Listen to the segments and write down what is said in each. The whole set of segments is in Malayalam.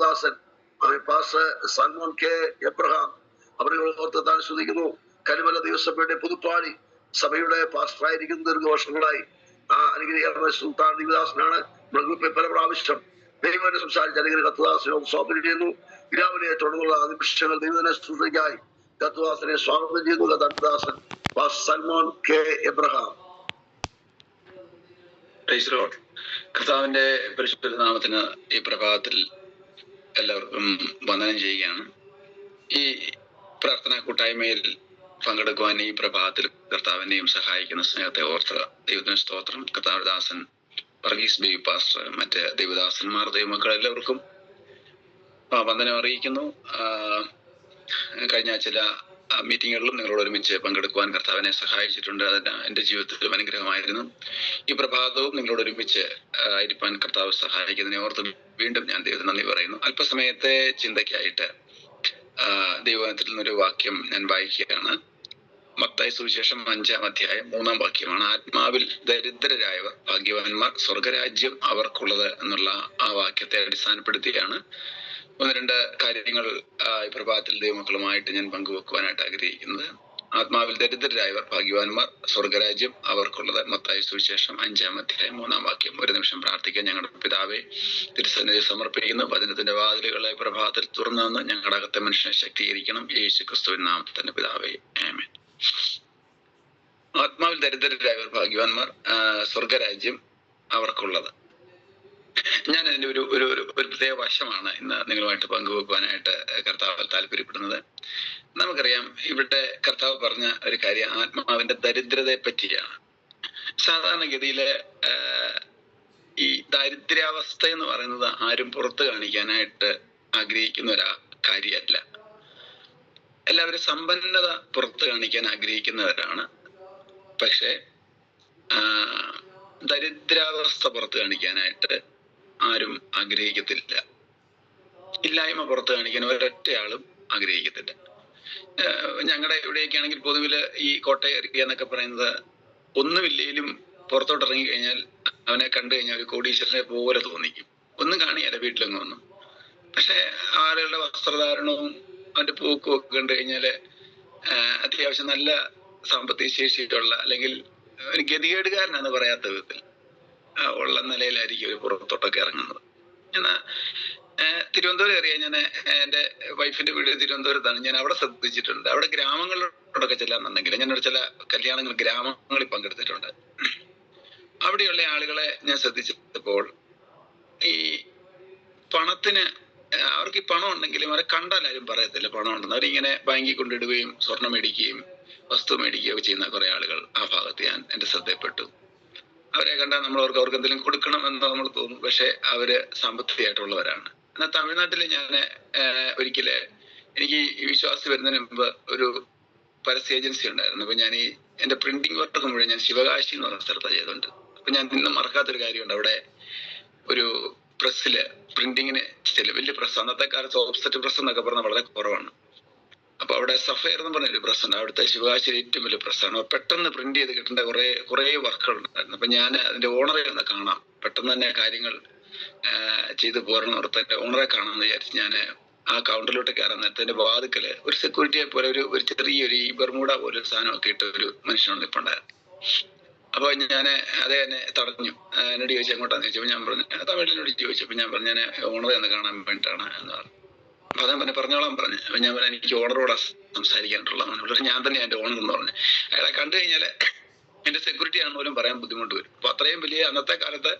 കർത്തദാസൻ പാസ്റ്റർ സൽമോൻ കെ എബ്രഹാം അവരെ ഓർത്ത് താൻ ശ്രദ്ധിക്കുന്നു. കരിമല ദിവസപ്പേടെ പുതുപ്പാടി സഭയുടെ പാസ്റ്ററായിരിക്കുന്ന ദീർഘവർഷങ്ങളായി അനുഗ്രഹീത സുൽത്താൻ ദേവദാസനാണ്. നമ്മുടെ ഗ്രൂപ്പിൽ പല പ്രാവശ്യം ദൈവനെ സംസാരിച്ച് അനുഗ്രഹ കർത്തദാസനെ സ്വാഗതം ചെയ്യുന്നു. രാവിലെ തുടർന്നുള്ള നിമിഷങ്ങൾ ദൈവനെ ശുശ്രൂഷയ്ക്കായി കർത്തദാസനെ സ്വാഗതം ചെയ്യുന്നു. കർത്തദാസൻ പാസ്റ്റർ സൽമോൻ കെ എബ്രഹാം. കർത്താവിന്റെ പരിശുദ്ധ നാമത്തിന് ഈ പ്രഭാതത്തിൽ എല്ലാവർക്കും വന്ദനം ചെയ്യുകയാണ്. ഈ പ്രാർത്ഥനാ കൂട്ടായ്മയിൽ പങ്കെടുക്കുവാൻ ഈ പ്രഭാതത്തിൽ കർത്താവിനെയും സഹായിക്കുന്ന സ്നേഹത്തെ ഓർത്ത് ദൈവത്തിന് സ്തോത്രം. കർത്താവിന്റെ ദാസൻ വർഗീസ് ബേബി പാസ്റ്റർ, മറ്റ് ദൈവദാസന്മാർ, ദൈവമക്കൾ എല്ലാവർക്കും വന്ദനം അറിയിക്കുന്നു. കഴിഞ്ഞ ചില മീറ്റിങ്ങുകളിലും നിങ്ങളോട് ഒരുമിച്ച് പങ്കെടുക്കുവാൻ കർത്താവിനെ സഹായിച്ചിട്ടുണ്ട്. അതിന് എൻ്റെ ജീവിതത്തിൽ അനുഗ്രഹമായിരുന്നു. ഈ പ്രഭാതവും നിങ്ങളോട് ഒരുമിച്ച് ആയിരിക്കാൻ കർത്താവ് സഹായിക്കുന്നതിനെ ഓർത്ത് വീണ്ടും ഞാൻ ദൈവത്തിന് നന്ദി പറയുന്നു. അല്പസമയത്തെ ചിന്തയ്ക്കായിട്ട് ദൈവത്തിൽ നിന്നൊരു വാക്യം ഞാൻ വായിക്കുകയാണ്. മത്തായി സുവിശേഷം 5-ാം അധ്യായം 3-ാം വാക്യമാണ്. ആത്മാവിൽ ദരിദ്രരായവർ ഭാഗ്യവാന്മാർ, സ്വർഗരാജ്യം അവർക്കുള്ളത് എന്നുള്ള ആ വാക്യത്തെ അടിസ്ഥാനപ്പെടുത്തിയാണ് 1-2 കാര്യങ്ങൾ ഈ പ്രഭാതത്തിൽ ദൈവമക്കളുമായിട്ട് ഞാൻ പങ്കുവെക്കുവാനായിട്ട് ആഗ്രഹിക്കുന്നത്. ആത്മാവിൽ ദരിദ്രരായവർ ഭാഗ്യവാന്മാർ, സ്വർഗരാജ്യം അവർക്കുള്ളത്. മത്തായി സുവിശേഷം 5-ാം അധ്യായം 3-ാം വാക്യം. ഒരു നിമിഷം പ്രാർത്ഥിക്കാൻ. ഞങ്ങളുടെ പിതാവേ, തിരുസന്നിധി സമർപ്പിക്കുന്നു. വചനത്തിന്റെ വാതിലുകളെ പ്രഭാതത്തിൽ തുറന്നു ഞങ്ങളുടെ അകത്തെ മനുഷ്യനെ ശക്തീകരിക്കണം. യേശു ക്രിസ്തുവിൻ നാമത്തിൽ തന്നെ പിതാവേ, ആമേൻ. ആത്മാവിൽ ദരിദ്രരായവർ ഭാഗ്യവാന്മാർ, സ്വർഗരാജ്യം അവർക്കുള്ളത്. ഞാൻ അതിന്റെ ഒരു പ്രത്യേക വശമാണ് ഇന്ന് നിങ്ങളുമായിട്ട് പങ്കുവെക്കുവാനായിട്ട് കർത്താവ് താല്പര്യപ്പെടുന്നത്. നമുക്കറിയാം, ഇവിടെ കർത്താവ് പറഞ്ഞ ഒരു കാര്യം ആത്മാവിന്റെ ദരിദ്രതയെ പറ്റിയാണ്. സാധാരണഗതിയില് ഈ ദാരിദ്ര്യാവസ്ഥ എന്ന് പറയുന്നത് ആരും പുറത്ത് കാണിക്കാനായിട്ട് ആഗ്രഹിക്കുന്ന ഒരു കാര്യമല്ല. എല്ലാവരും സമ്പന്നത പുറത്ത് കാണിക്കാൻ ആഗ്രഹിക്കുന്നവരാണ്. പക്ഷെ ദരിദ്രാവസ്ഥ പുറത്ത് കാണിക്കാനായിട്ട് ആരും ആഗ്രഹിക്കത്തില്ല. ഇല്ലായ്മ പുറത്ത് കാണിക്കാൻ ഒരൊറ്റയാളും ആഗ്രഹിക്കത്തില്ല. ഞങ്ങളുടെ ഇവിടെയൊക്കെ ആണെങ്കിൽ പൊതുവില് ഈ കോട്ടയം ഏരിയ എന്നൊക്കെ പറയുന്നത് ഒന്നുമില്ലേലും പുറത്തോട്ട് ഇറങ്ങി കഴിഞ്ഞാൽ അവനെ കണ്ടു കഴിഞ്ഞാൽ ഒരു കോടീശ്വരനെ പോലെ തോന്നിക്കും. ഒന്നും കാണിയല്ല വീട്ടിലൊന്നും ഒന്നും. പക്ഷെ ആളുകളുടെ വസ്ത്രധാരണവും അവന്റെ പൂക്കും ഒക്കെ കണ്ടു കഴിഞ്ഞാല് അത്യാവശ്യം നല്ല സാമ്പത്തിക ശേഷിയിട്ടുള്ള, അല്ലെങ്കിൽ ഒരു ഗതികേടുകാരനാന്ന് പറയാത്ത വിധത്തിൽ ഉള്ള നിലയിലായിരിക്കും ഒരു പുറത്തോട്ടൊക്കെ ഇറങ്ങുന്നത്. എന്നാൽ തിരുവനന്തപുരം അറിയാം, ഞാൻ എൻ്റെ വൈഫിന്റെ വീട് തിരുവനന്തപുരത്താണ്. ഞാൻ അവിടെ ശ്രദ്ധിച്ചിട്ടുണ്ട്. അവിടെ ഗ്രാമങ്ങളിലോട്ടൊക്കെ ചെല്ലാന്നുണ്ടെങ്കിൽ ഞാനവിടെ ചില കല്യാണങ്ങൾ ഗ്രാമങ്ങളിൽ പങ്കെടുത്തിട്ടുണ്ട്. അവിടെയുള്ള ആളുകളെ ഞാൻ ശ്രദ്ധിച്ചപ്പോൾ ഈ പണത്തിന്, അവർക്ക് ഈ പണം ഉണ്ടെങ്കിലും അവരെ കണ്ടാൽ ആരും പറയത്തില്ല പണം ഉണ്ടെന്ന്. അവരിങ്ങനെ ബാങ്കിൽ കൊണ്ടിടുകയും സ്വർണം മേടിക്കുകയും വസ്തു മേടിക്കുകയൊക്കെ ചെയ്യുന്ന കുറെ ആളുകൾ ആ ഭാഗത്ത് ഞാൻ എൻ്റെ ശ്രദ്ധയിൽപ്പെട്ടു. അവരെ കണ്ടാൽ അവർക്ക് എന്തെങ്കിലും കൊടുക്കണം എന്ന് നമ്മൾ തോന്നും. പക്ഷെ അവര് സാമ്പത്തികമായിട്ടുള്ളവരാണ്. എന്നാൽ തമിഴ്നാട്ടിൽ ഞാൻ ഒരിക്കല് എനിക്ക് ഈ വിശ്വാസി വരുന്നതിന് മുമ്പ് ഒരു പരസ്യ ഏജൻസി ഉണ്ടായിരുന്നു. അപ്പൊ ഞാൻ എന്റെ പ്രിന്റിംഗ് വർക്ക് മുഴുവൻ ഞാൻ ശിവകാശി എന്ന് പറഞ്ഞ സ്ഥലത്താണ് ചെയ്തുകൊണ്ട്. അപ്പൊ ഞാൻ ഇന്നും മറക്കാത്തൊരു കാര്യമുണ്ട്. അവിടെ ഒരു പ്രസ്സില് പ്രിന്റിങ്ങിന് വലിയ പ്രസ്, അന്നത്തെ കാലത്ത് ഓഫ്സെറ്റ് പ്രസ് എന്നൊക്കെ പറഞ്ഞാൽ വളരെ കുറവാണ്. അപ്പൊ അവിടെ സഫയർ എന്ന് പറഞ്ഞൊരു പ്രസ്സുണ്ട്. അവിടുത്തെ ശിവകാശിയുടെ ഏറ്റവും വലിയ പ്രസ്സാണ്. പെട്ടെന്ന് പ്രിന്റ് ചെയ്ത് കിട്ടേണ്ട കുറെ വർക്കുകൾ ഉണ്ടായിരുന്നു. അപ്പൊ ഞാൻ അതിന്റെ ഓണറെ ഒന്ന് കാണാം, പെട്ടെന്ന് തന്നെ കാര്യങ്ങൾ ചെയ്തു പോരണം ഓർത്ത് എന്റെ ഓണറെ കാണാമെന്ന് വിചാരിച്ച് ഞാൻ ആ കൗണ്ടറിലോട്ട് കയറാൻ നേരത്തെ എന്റെ വാതിക്കല് ഒരു സെക്യൂരിറ്റിയെ പോലെ ഒരു ചെറിയൊരു ഈ ബർമൂഡ പോലെ ഒരു സാധനമൊക്കെ ഇട്ട് ഒരു മനുഷ്യനോട് ഇപ്പൊ ഉണ്ടായിരുന്നു. അപ്പൊ ഞാൻ അതേ എന്നെ തടഞ്ഞു. എന്നോട് ചോദിച്ചു എങ്ങോട്ടാന്ന് ചോദിച്ചപ്പോൾ ഞാൻ പറഞ്ഞു, തമിഴിനോട് ചോദിച്ചപ്പോൾ ഞാൻ പറഞ്ഞു ഞാൻ ഓണറെ ഒന്ന് കാണാൻ വേണ്ടിയിട്ടാണ് എന്ന് പറഞ്ഞു. അപ്പൊ അതേ പറഞ്ഞോളാൻ പറഞ്ഞു. അപ്പൊ ഞാൻ പറഞ്ഞു എനിക്ക് ഓണറോട് സംസാരിക്കാനുള്ളതാണ്. ഞാൻ തന്നെ എന്റെ ഓണർ എന്ന് പറഞ്ഞു. അയാളെ കണ്ടു കഴിഞ്ഞാല് എന്റെ സെക്യൂരിറ്റി ആണെന്ന് പോലും പറയാൻ ബുദ്ധിമുട്ട് വരും. അപ്പൊ അത്രയും വലിയ അന്നത്തെ കാലത്ത്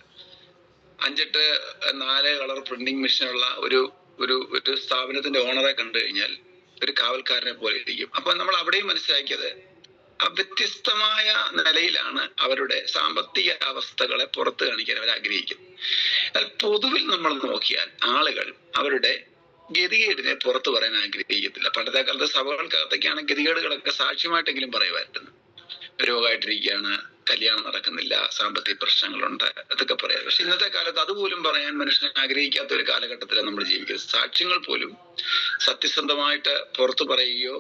5-4 കളർ പ്രിന്റിംഗ് മെഷീനുള്ള ഒരു സ്ഥാപനത്തിന്റെ ഓണറെ കണ്ടു കഴിഞ്ഞാൽ ഒരു കാവൽക്കാരനെ പോലെ ഇരിക്കും. അപ്പൊ നമ്മൾ അവിടെയും മനസ്സിലാക്കിയത് വ്യത്യസ്തമായ നിലയിലാണ് അവരുടെ സാമ്പത്തിക അവസ്ഥകളെ പുറത്ത് കാണിക്കാൻ അവർ ആഗ്രഹിക്കുന്നത്. എന്നാൽ പൊതുവിൽ നമ്മൾ നോക്കിയാൽ ആളുകൾ അവരുടെ ഗതികേടിനെ പുറത്തു പറയാൻ ആഗ്രഹിക്കത്തില്ല. പണ്ടത്തെ കാലത്ത് സഭകൾക്കകത്തൊക്കെയാണ് ഗതികേടുകളൊക്കെ സാക്ഷ്യമായിട്ടെങ്കിലും പറയുമായിരുന്നു. രോഗമായിട്ടിരിക്കുകയാണ്, കല്യാണം നടക്കുന്നില്ല, സാമ്പത്തിക പ്രശ്നങ്ങളുണ്ട്, അതൊക്കെ പറയാം. പക്ഷെ ഇന്നത്തെ കാലത്ത് അതുപോലും പറയാൻ മനുഷ്യൻ ആഗ്രഹിക്കാത്ത ഒരു കാലഘട്ടത്തിലാണ് നമ്മൾ ജീവിക്കുന്നത്. സാക്ഷ്യങ്ങൾ പോലും സത്യസന്ധമായിട്ട് പുറത്തു പറയുകയോ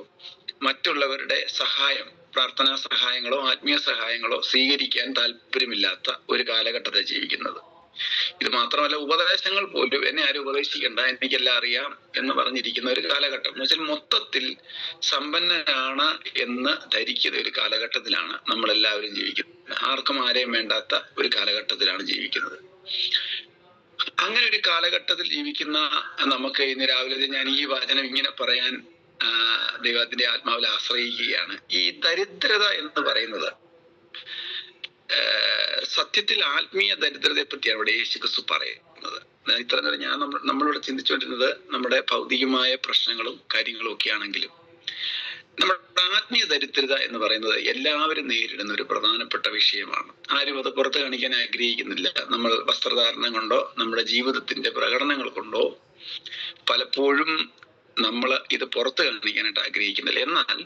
മറ്റുള്ളവരുടെ സഹായം, പ്രാർത്ഥനാ സഹായങ്ങളോ ആത്മീയ സഹായങ്ങളോ സ്വീകരിക്കാൻ താല്പര്യമില്ലാത്ത ഒരു കാലഘട്ടത്തെ ജീവിക്കുന്നത്. ഇത് മാത്രമല്ല, ഉപദേശങ്ങൾ പോലും എന്നെ ആരും ഉപദേശിക്കണ്ട, എനിക്കെല്ലാം അറിയാം എന്ന് പറഞ്ഞിരിക്കുന്ന ഒരു കാലഘട്ടം. എന്ന് വെച്ചാൽ മൊത്തത്തിൽ സമ്പന്നനാണ് എന്ന് ധരിക്കുന്ന ഒരു കാലഘട്ടത്തിലാണ് നമ്മളെല്ലാവരും ജീവിക്കുന്നത്. ആർക്കും ആരെയും വേണ്ടാത്ത ഒരു കാലഘട്ടത്തിലാണ് ജീവിക്കുന്നത്. അങ്ങനെ ഒരു കാലഘട്ടത്തിൽ ജീവിക്കുന്ന നമുക്ക് ഇന്ന് രാവിലെ ഞാൻ ഈ വചനം ഇങ്ങനെ പറയാൻ ദൈവത്തിന്റെ ആത്മാവിൽ ആശ്രയിക്കുകയാണ്. ഈ ദരിദ്രത എന്ന് പറയുന്നത് സത്യത്തിൽ ആത്മീയ ദരിദ്രതയെ പറ്റിയാണ് ഇവിടെ യേശു ക്രിസ്തു പറയുന്നത്. ഇത്ര നേരം നമ്മളിവിടെ ചിന്തിച്ചുകൊണ്ടിരുന്നത് നമ്മുടെ ഭൗതികമായ പ്രശ്നങ്ങളും കാര്യങ്ങളും ഒക്കെ ആണെങ്കിലും നമ്മുടെ ആത്മീയ ദരിദ്രത എന്ന് പറയുന്നത് എല്ലാവരും നേരിടുന്ന ഒരു പ്രധാനപ്പെട്ട വിഷയമാണ്. ആരും അത് പുറത്ത് കാണിക്കാൻ ആഗ്രഹിക്കുന്നില്ല. നമ്മൾ വസ്ത്രധാരണം കൊണ്ടോ നമ്മുടെ ജീവിതത്തിന്റെ പ്രകടനങ്ങൾ കൊണ്ടോ പലപ്പോഴും നമ്മൾ ഇത് പുറത്ത് കാണിക്കാനായിട്ട് ആഗ്രഹിക്കുന്നില്ല. എന്നാൽ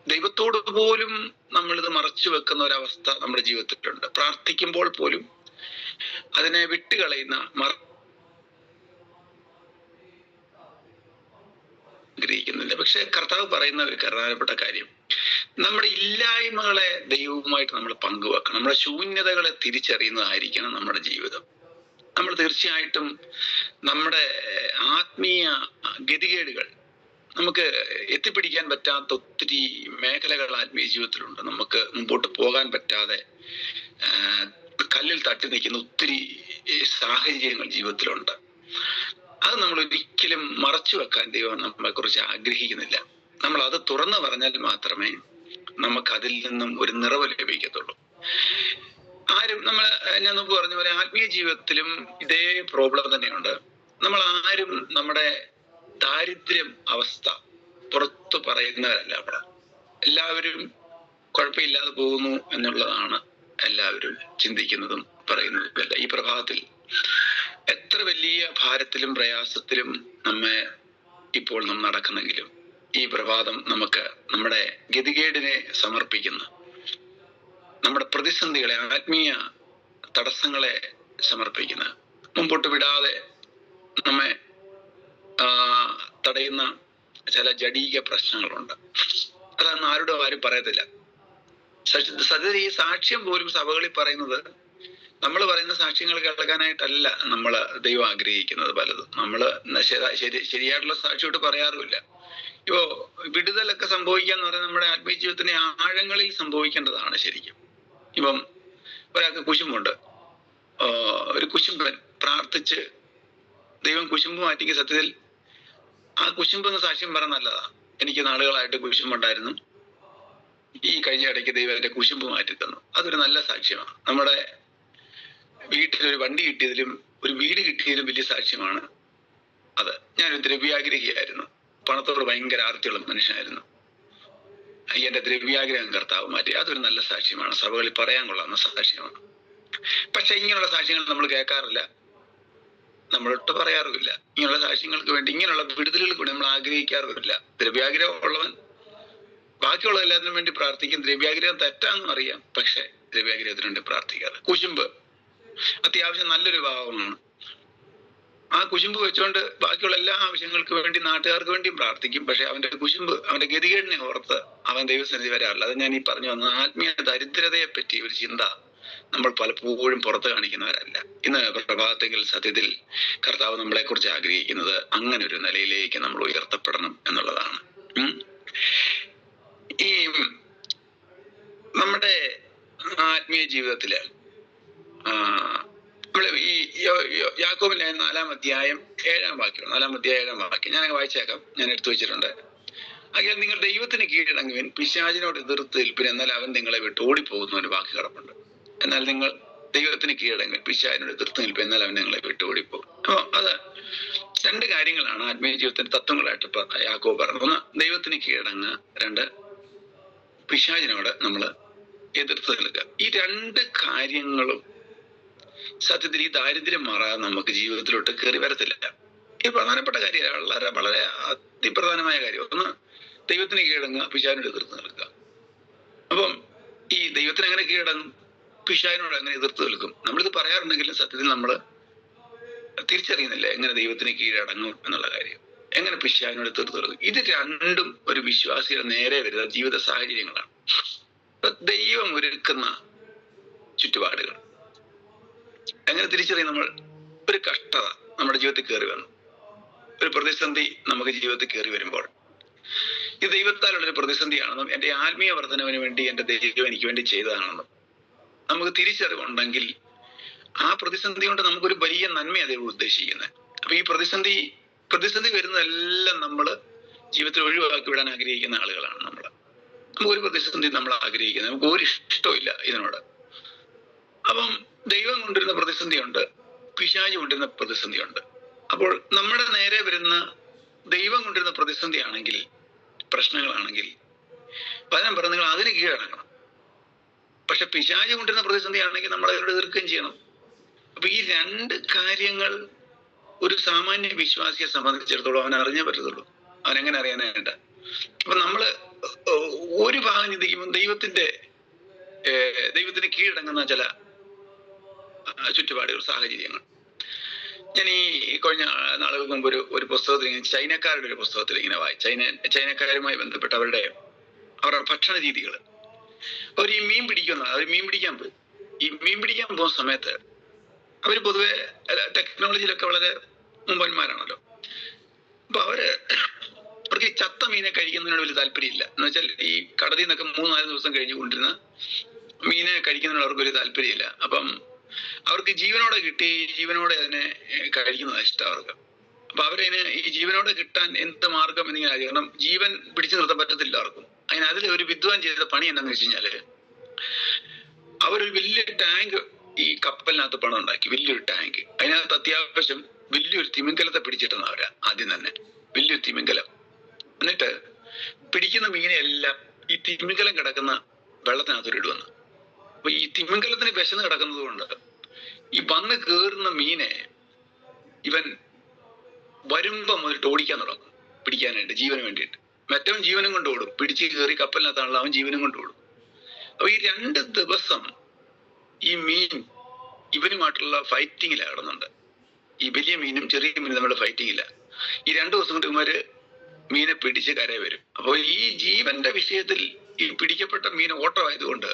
ദൈവത്തോട് പോലും നമ്മളിത് മറച്ചു വെക്കുന്ന ഒരവസ്ഥ നമ്മുടെ ജീവിതത്തിലുണ്ട്. പ്രാർത്ഥിക്കുമ്പോൾ പോലും അതിനെ വിട്ടുകളയുന്ന ആഗ്രഹിക്കുന്നില്ല. പക്ഷെ കർത്താവ് പറയുന്ന ഒരു പ്രധാനപ്പെട്ട കാര്യം, നമ്മുടെ ഇല്ലായ്മകളെ ദൈവവുമായിട്ട് നമ്മൾ പങ്കുവെക്കണം. നമ്മുടെ ശൂന്യതകളെ തിരിച്ചറിയുന്നതായിരിക്കണം നമ്മുടെ ജീവിതം. നമ്മൾ തീർച്ചയായിട്ടും നമ്മുടെ ആത്മീയ ഗതികേടുകൾ, നമുക്ക് എത്തിപ്പിടിക്കാൻ പറ്റാത്ത ഒത്തിരി മേഖലകൾ ആത്മീയ ജീവിതത്തിലുണ്ട്. നമുക്ക് മുമ്പോട്ട് പോകാൻ പറ്റാതെ കല്ലിൽ തട്ടി നിൽക്കുന്ന ഒത്തിരി സാഹചര്യങ്ങൾ ജീവിതത്തിലുണ്ട്. അത് നമ്മൾ ഒരിക്കലും മറച്ചു വെക്കാൻ ദൈവം നമ്മളെ കുറിച്ച് ആഗ്രഹിക്കുന്നില്ല. നമ്മൾ അത് തുറന്നു പറഞ്ഞാൽ മാത്രമേ നമുക്ക് അതിൽ നിന്നും ഒരു നിറവ് ലഭിക്കത്തുള്ളൂ. ഞാൻ മുമ്പ് പറഞ്ഞ പോലെ ആത്മീയ ജീവിതത്തിലും ഇതേ പ്രോബ്ലം തന്നെയുണ്ട്. നമ്മൾ ആരും നമ്മുടെ ദാരിദ്ര്യം അവസ്ഥ പുറത്തു പറയുന്നവരല്ല. അവിടെ എല്ലാവരും കുഴപ്പമില്ലാതെ പോകുന്നു എന്നുള്ളതാണ് എല്ലാവരും ചിന്തിക്കുന്നതും പറയുന്നതും. ഈ പ്രഭാതത്തിൽ എത്ര വലിയ ഭാരത്തിലും പ്രയാസത്തിലും ഇപ്പോൾ നാം നടക്കുന്നെങ്കിലും ഈ പ്രഭാതം നമുക്ക് നമ്മുടെ ഗതികേടിനെ സമർപ്പിക്കുന്ന, നമ്മുടെ പ്രതിസന്ധികളെ, ആത്മീയ തടസ്സങ്ങളെ സമർപ്പിക്കുന്ന, മുമ്പോട്ട് വിടാതെ നമ്മെ തടയുന്ന ചില ജഡീക പ്രശ്നങ്ങളുണ്ട്. അതൊന്നും ആരും പറയത്തില്ല. സത്യത്തിൽ ഈ സാക്ഷ്യം പോലും സഭകളിൽ പറയുന്നത്, നമ്മൾ പറയുന്ന സാക്ഷ്യങ്ങൾ കേൾക്കാനായിട്ടല്ല ദൈവം ആഗ്രഹിക്കുന്നത്. പലതും ശരിയായിട്ടുള്ള സാക്ഷ്യമായിട്ട് പറയാറുമില്ല. ഇപ്പോ വിടുതലൊക്കെ സംഭവിക്കാന്ന് പറയുന്നത് നമ്മുടെ ആത്മീയ ജീവിതത്തിന്റെ ആഴങ്ങളിൽ സംഭവിക്കേണ്ടതാണ് ശരിക്കും. ഇപ്പം ഒരാൾക്ക് കുശുമ്പുണ്ട്, ഒരു കുശുമ്പൻ പ്രാർത്ഥിച്ച് ദൈവം കുശുമ്പ് മാറ്റിക്ക്. സത്യത്തിൽ ആ കുശുമ്പെന്ന് സാക്ഷ്യം പറയാൻ നല്ലതാ. എനിക്ക് നാളുകളായിട്ട് കുശുമ്പുണ്ടായിരുന്നു, ഈ കഴിഞ്ഞ ഇടയ്ക്ക് ദൈവം എന്റെ കുശുമ്പ് മാറ്റി തന്നു. അതൊരു നല്ല സാക്ഷ്യമാണ്. നമ്മുടെ വീട്ടിലൊരു വണ്ടി കിട്ടിയതിലും ഒരു വീട് കിട്ടിയതിലും വലിയ സാക്ഷ്യമാണ് അത്. ഞാനൊരു ദ്രവ്യാഗ്രഹിയായിരുന്നു, പണത്തോട് ഭയങ്കര ആർത്തിയുള്ള മനുഷ്യനായിരുന്നു. എന്റെ ദ്രവ്യാഗ്രഹം കർത്താവ് മാറ്റി. അതൊരു നല്ല സാക്ഷ്യമാണ്, സഭകളിൽ പറയാൻ കൊള്ളാവുന്ന സാക്ഷ്യമാണ്. പക്ഷെ ഇങ്ങനെയുള്ള സാക്ഷ്യങ്ങൾ നമ്മൾ കേൾക്കാറില്ല, നമ്മളൊട്ട് പറയാറുമില്ല. ഇങ്ങനെയുള്ള സാക്ഷ്യങ്ങൾക്ക് വേണ്ടി, ഇങ്ങനെയുള്ള വിടുതലുകൾക്ക് വേണ്ടി നമ്മൾ ആഗ്രഹിക്കാറുമില്ല. ദ്രവ്യാഗ്രഹം ഉള്ളവൻ ബാക്കിയുള്ള എല്ലാത്തിനും വേണ്ടി പ്രാർത്ഥിക്കും. ദ്രവ്യാഗ്രഹം തെറ്റാന്നും അറിയാം, പക്ഷെ ദ്രവ്യാഗ്രഹത്തിന് വേണ്ടി പ്രാർത്ഥിക്കാറ്. കുശുമ്പ് അത്യാവശ്യം നല്ലൊരു ഭാവമാണ്. ആ കുശുമ്പ് വെച്ചുകൊണ്ട് ബാക്കിയുള്ള എല്ലാ ആവശ്യങ്ങൾക്ക് വേണ്ടി, നാട്ടുകാർക്ക് വേണ്ടിയും പ്രാർത്ഥിക്കും. പക്ഷെ അവന്റെ കുശുമ്പ്, അവന്റെ ഗതികേടിനെ ഓർത്ത് അവൻ ദൈവസന്നിധി വരാറില്ല. അത് ഞാൻ ഈ പറഞ്ഞു വന്നത് ആത്മീയ ദരിദ്രതയെ പറ്റി ഒരു ചിന്ത നമ്മൾ പലപ്പോഴും പുറത്ത് കാണിക്കുന്നവരല്ല. ഇന്ന് പ്രഭാതത്തിൽ സത്യത്തിൽ കർത്താവ് നമ്മളെ കുറിച്ച് ആഗ്രഹിക്കുന്നത് അങ്ങനെ ഒരു നിലയിലേക്ക് നമ്മൾ ഉയർത്തപ്പെടണം എന്നുള്ളതാണ്. ഈ നമ്മുടെ ആത്മീയ ജീവിതത്തില് നമ്മള് ഈ യാക്കോബിന്റെ 4-ാം അധ്യായം 7-ാം വാക്യം ഞാൻ വായിച്ചേക്കാം. ഞാൻ എടുത്തു വെച്ചിട്ടുണ്ട്. ആകയാൽ നിങ്ങൾ ദൈവത്തിന് കീഴടങ്ങുവിൻ, പിശാചിനോട് എതിർത്ത് നിൽപ്പിൻ, എന്നാൽ അവൻ നിങ്ങളെ വിട്ട് ഓടിപ്പോകുന്ന ഒരു വാക്ക് കിടപ്പുണ്ട്. എന്നാൽ നിങ്ങൾ ദൈവത്തിന് കീഴടങ്ങുവിൻ, പിശാചിനോട് എതിർത്ത് നിൽപ്പിൻ, എന്നാൽ അവൻ നിങ്ങളെ വിട്ട് ഓടിപ്പോകും. അപ്പൊ അത് രണ്ട് കാര്യങ്ങളാണ് ആത്മീയ ജീവിതത്തിന്റെ തത്വങ്ങളായിട്ട് യാക്കോബ് പറഞ്ഞത്. ഒന്ന്, ദൈവത്തിന് കീഴടങ്ങുക. രണ്ട്, പിശാചിനോട് നമ്മൾ എതിർത്ത് നിൽക്കുക. ഈ രണ്ട് കാര്യങ്ങളും സത്യത്തിൽ ഈ ദാരിദ്ര്യം മാറാതെ നമുക്ക് ജീവിതത്തിലോട്ട് കയറി വരത്തില്ല. ഈ പ്രധാനപ്പെട്ട കാര്യം, വളരെ വളരെ അതിപ്രധാനമായ കാര്യം. ഒന്ന്, ദൈവത്തിന് കീഴടങ്ങുക, പിശാചിനോട് എതിർത്ത് നിൽക്കുക. അപ്പം ഈ ദൈവത്തിന് എങ്ങനെ കീഴടങ്ങും, പിശാചിനോട് എങ്ങനെ എതിർത്ത് നിൽക്കും? നമ്മളിത് പറയാറുണ്ടെങ്കിലും സത്യത്തിൽ നമ്മൾ തിരിച്ചറിയുന്നില്ല എങ്ങനെ ദൈവത്തിന് കീഴടങ്ങും എന്നുള്ള കാര്യം, എങ്ങനെ പിശാചിനോട് എതിർത്ത് നിൽക്കും. ഇത് രണ്ടും ഒരു വിശ്വാസിയുടെ നേരെ വരുന്ന ജീവിത സാഹചര്യങ്ങളാണ്. ദൈവം ഒരുക്കുന്ന ചുറ്റുപാടുകൾ, എങ്ങനെ തിരിച്ചറിയും നമ്മൾ? ഒരു കഷ്ടത നമ്മുടെ ജീവിതത്തിൽ കയറി വന്നു, ഒരു പ്രതിസന്ധി നമുക്ക് ജീവിതത്തിൽ കയറി വരുമ്പോൾ ഇത് ദൈവത്താലുള്ളൊരു പ്രതിസന്ധിയാണെന്നും എൻ്റെ ആത്മീയ വർധനവിന് വേണ്ടി എൻ്റെ ദൈവം എനിക്ക് വേണ്ടി ചെയ്തതാണെന്നും നമുക്ക് തിരിച്ചറിവുണ്ടെങ്കിൽ ആ പ്രതിസന്ധി കൊണ്ട് നമുക്കൊരു വലിയ നന്മ ദൈവം ഉദ്ദേശിക്കുന്നത്. അപ്പൊ ഈ പ്രതിസന്ധി വരുന്നതെല്ലാം നമ്മൾ ജീവിതത്തിൽ ഒഴിവാക്കി വിടാൻ ആഗ്രഹിക്കുന്ന ആളുകളാണ് നമ്മൾ. നമുക്കൊരു പ്രതിസന്ധി നമ്മൾ ആഗ്രഹിക്കുന്നത്, നമുക്ക് ഒരു ഇഷ്ടമില്ല ഇതിനോട്. അപ്പം ദൈവം കൊണ്ടിരുന്ന പ്രതിസന്ധിയുണ്ട്, പിശാച് കൊണ്ടിരുന്ന പ്രതിസന്ധിയുണ്ട്. അപ്പോൾ നമ്മുടെ നേരെ വരുന്ന ദൈവം കൊണ്ടിരുന്ന പ്രതിസന്ധി ആണെങ്കിൽ, പ്രശ്നങ്ങളാണെങ്കിൽ വചനം പറഞ്ഞ നിങ്ങൾ അതിന് കീഴടങ്ങണം. പക്ഷെ പിശാച് കൊണ്ടിരുന്ന പ്രതിസന്ധി ആണെങ്കിൽ നമ്മൾ അതിനോട് എതിർക്കുകയും ചെയ്യണം. അപ്പൊ ഈ രണ്ട് കാര്യങ്ങൾ ഒരു സാമാന്യ വിശ്വാസിയെ സംബന്ധിച്ചിടത്തോളം അവൻ അറിഞ്ഞേ പറ്റത്തുള്ളൂ. അവൻ എങ്ങനെ അറിയാനായിട്ട്? അപ്പൊ നമ്മള് ഒരു ഭാഗം ചിന്തിക്കുമ്പോൾ ദൈവത്തിന് കീഴടങ്ങുന്ന ചില ചുറ്റുപാടുകൾ, സാഹചര്യങ്ങൾ. ഞാൻ ഈ കഴിഞ്ഞ നാളുകൾക്ക് മുമ്പ് ഒരു പുസ്തകത്തിൽ ഇങ്ങനെ ചൈനക്കാരുടെ ഒരു പുസ്തകത്തിൽ ഇങ്ങനെ ചൈനക്കാരുമായി ബന്ധപ്പെട്ട് അവരുടെ ഭക്ഷണ രീതികൾ. അവർ ഈ മീൻ പിടിക്കാൻ പോകും. ഈ മീൻ പിടിക്കാൻ പോകുന്ന സമയത്ത് അവർ പൊതുവെ ടെക്നോളജിയിലൊക്കെ വളരെ മുമ്പന്മാരാണല്ലോ. അപ്പൊ അവർക്ക് ഈ ചത്ത മീനെ കഴിക്കുന്നതിനോട് വലിയ താല്പര്യമില്ല. എന്ന് വെച്ചാൽ ഈ കടലിൽ നിന്നൊക്കെ 3-4 ദിവസം കഴിഞ്ഞ് കൊണ്ടിരുന്ന മീനെ കഴിക്കുന്നതിനോട് അവർക്ക് വലിയ താല്പര്യമില്ല. അപ്പം അവർക്ക് ജീവനോടെ അതിനെ കഴിക്കുന്നതാണ് ഇഷ്ടം അവർക്ക്. അപ്പൊ അവരതിന് ഈ ജീവനോടെ കിട്ടാൻ എന്ത് മാർഗം എന്നിങ്ങനെ, കാരണം ജീവൻ പിടിച്ചു നിർത്താൻ പറ്റത്തില്ല അവർക്കും. അതിൽ ഒരു വിദ്വാൻ ചെയ്ത പണി എന്താണെന്ന് വെച്ച് കഴിഞ്ഞാല്, അവരൊരു വലിയ ടാങ്ക് ഈ കപ്പലിനകത്ത് പണം ഉണ്ടാക്കി, വലിയൊരു ടാങ്ക്. അതിനകത്ത് അത്യാവശ്യം വലിയൊരു തിമിംഗലത്തെ പിടിച്ചിട്ടെന്ന് അവരാ ആദ്യം തന്നെ, വലിയൊരു തിമിംഗലം. എന്നിട്ട് പിടിക്കുന്ന മീനെ എല്ലാം ഈ തിമിംഗലം കിടക്കുന്ന വെള്ളത്തിനകത്തോട്ട് ഇടുവന്ന്. അപ്പൊ ഈ തിമിംഗലത്തിന് വിശന്ന് കിടക്കുന്നത് കൊണ്ട് ഈ വന്ന് കയറുന്ന മീനെ ഇവൻ വരുമ്പോ മുതലിട്ട് ഓടിക്കാൻ തുടങ്ങും, പിടിക്കാനായിട്ട്, ജീവന് വേണ്ടിയിട്ട്. മറ്റവൻ ജീവനും കൊണ്ട് ഓടും, പിടിച്ച് കയറി കപ്പലിനകത്താണല്ലോ, അവൻ ജീവനും കൊണ്ട് ഓടും. അപ്പൊ ഈ 2 ദിവസം ഈ മീൻ ഇവനുമായിട്ടുള്ള ഫൈറ്റിങ്ങില കിടന്നുണ്ട്. ഈ വലിയ മീനും ചെറിയ മീനും തമ്മിലുള്ള ഫൈറ്റിങ്ങില്ല. ഈ 2 ദിവസം കൊണ്ട് ഇവന്മാര് മീനെ പിടിച്ച് കരയെ വരും. അപ്പോൾ ഈ ജീവന്റെ വിഷയത്തിൽ ഈ പിടിക്കപ്പെട്ട മീൻ ഓട്ടമായതുകൊണ്ട്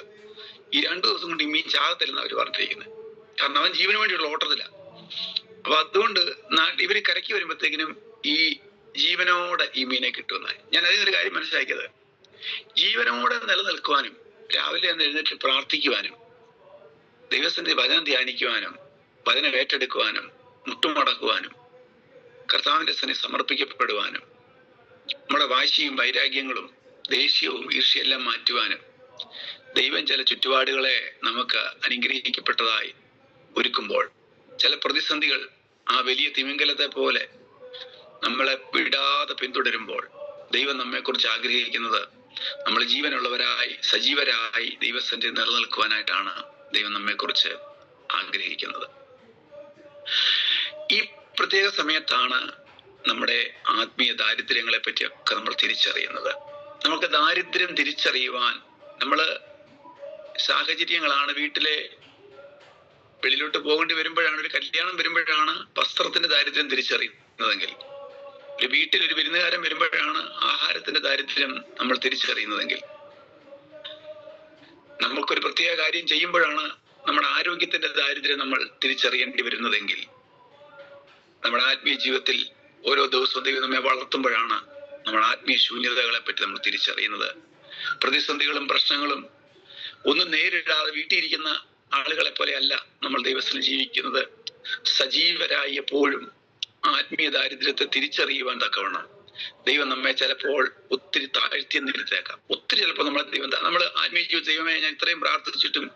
ഈ 2 ദിവസം കൊണ്ട് ഈ മീൻ ചാകത്തില്ലെന്ന് അവർ പറഞ്ഞിരിക്കുന്നത്. കാരണം അവൻ ജീവന് വേണ്ടിയുള്ള ഓട്ടത്തില്ല. അപ്പൊ അതുകൊണ്ട് ഇവര് കരയ്ക്ക് വരുമ്പോഴത്തേക്കിനും ഈ ജീവനോടെ ഈ മീനെ കിട്ടുമെന്നായി ഞാൻ അതിനൊരു കാര്യം മനസ്സിലാക്കിയത്. ജീവനോടെ നിലനിൽക്കുവാനും രാവിലെ എഴുന്നേറ്റ് പ്രാർത്ഥിക്കുവാനും ദൈവത്തിന്റെ വചനം ധ്യാനിക്കുവാനും വചനം ഏറ്റെടുക്കുവാനും മുട്ടുമടക്കുവാനും കർത്താവിന്റെ സന്നിധി സമർപ്പിക്കപ്പെടുവാനും നമ്മുടെ വാശിയും വൈരാഗ്യങ്ങളും ദേഷ്യവും ഈർഷ്യയെല്ലാം മാറ്റുവാനും ദൈവം ചില ചുറ്റുപാടുകളെ നമുക്ക് അനുഗ്രഹിക്കപ്പെട്ടതായി ഒരുക്കുമ്പോൾ, ചില പ്രതിസന്ധികൾ ആ വലിയ തിമിംഗലത്തെ പോലെ നമ്മളെ വിടാതെ പിന്തുടരുമ്പോൾ, ദൈവം നമ്മെക്കുറിച്ച് ആഗ്രഹിക്കുന്നത് നമ്മൾ ജീവനുള്ളവരായി സജീവരായി ദൈവസന്നിധിയിൽ നിലനിൽക്കുവാനായിട്ടാണ് ദൈവം നമ്മെക്കുറിച്ച് ആഗ്രഹിക്കുന്നത്. ഈ പ്രത്യേക സമയത്താണ് നമ്മുടെ ആത്മീയ ദാരിദ്ര്യങ്ങളെ പറ്റിയൊക്കെ നമ്മൾ തിരിച്ചറിയുന്നത്. നമുക്ക് ദാരിദ്ര്യം തിരിച്ചറിയുവാൻ സാഹചര്യങ്ങളാണ്. വീട്ടിലെ വെളിയിലോട്ട് പോകേണ്ടി വരുമ്പോഴാണ്, ഒരു കല്യാണം വരുമ്പോഴാണ് വസ്ത്രത്തിന്റെ ദാരിദ്ര്യം തിരിച്ചറിയുന്നതെങ്കിൽ, ഒരു വീട്ടിൽ ഒരു വിരുന്നുകാരൻ വരുമ്പോഴാണ് ആഹാരത്തിന്റെ ദാരിദ്ര്യം നമ്മൾ തിരിച്ചറിയുന്നതെങ്കിൽ, നമുക്കൊരു പ്രത്യേക കാര്യം ചെയ്യുമ്പോഴാണ് നമ്മുടെ ആരോഗ്യത്തിന്റെ ദാരിദ്ര്യം നമ്മൾ തിരിച്ചറിയേണ്ടി വരുന്നതെങ്കിൽ, നമ്മുടെ ആത്മീയ ജീവിതത്തിൽ ഓരോ ദിവസവും ദൈവം നമ്മെ വളർത്തുമ്പോഴാണ് നമ്മുടെ ആത്മീയ ശൂന്യതകളെ പറ്റി നമ്മൾ തിരിച്ചറിയുന്നത്. പ്രതിസന്ധികളും പ്രശ്നങ്ങളും ഒന്നും നേരിടാതെ വീട്ടിയിരിക്കുന്ന ആളുകളെ പോലെ അല്ല നമ്മൾ ദൈവത്തിൽ ജീവിക്കുന്നത്. സജീവരായി എപ്പോഴും ആത്മീയ ദാരിദ്ര്യത്തെ തിരിച്ചറിയുവാൻ തക്കവണ്ണം ദൈവം നമ്മെ ചിലപ്പോൾ ഒത്തിരി താഴ്ത്തി നിർത്തേക്കാം. ഒത്തിരി ചിലപ്പോൾ നമ്മൾ ആത്മീയ ജീവിത ദൈവമേ ഞാൻ ഇത്രയും പ്രാർത്ഥിച്ചിട്ടും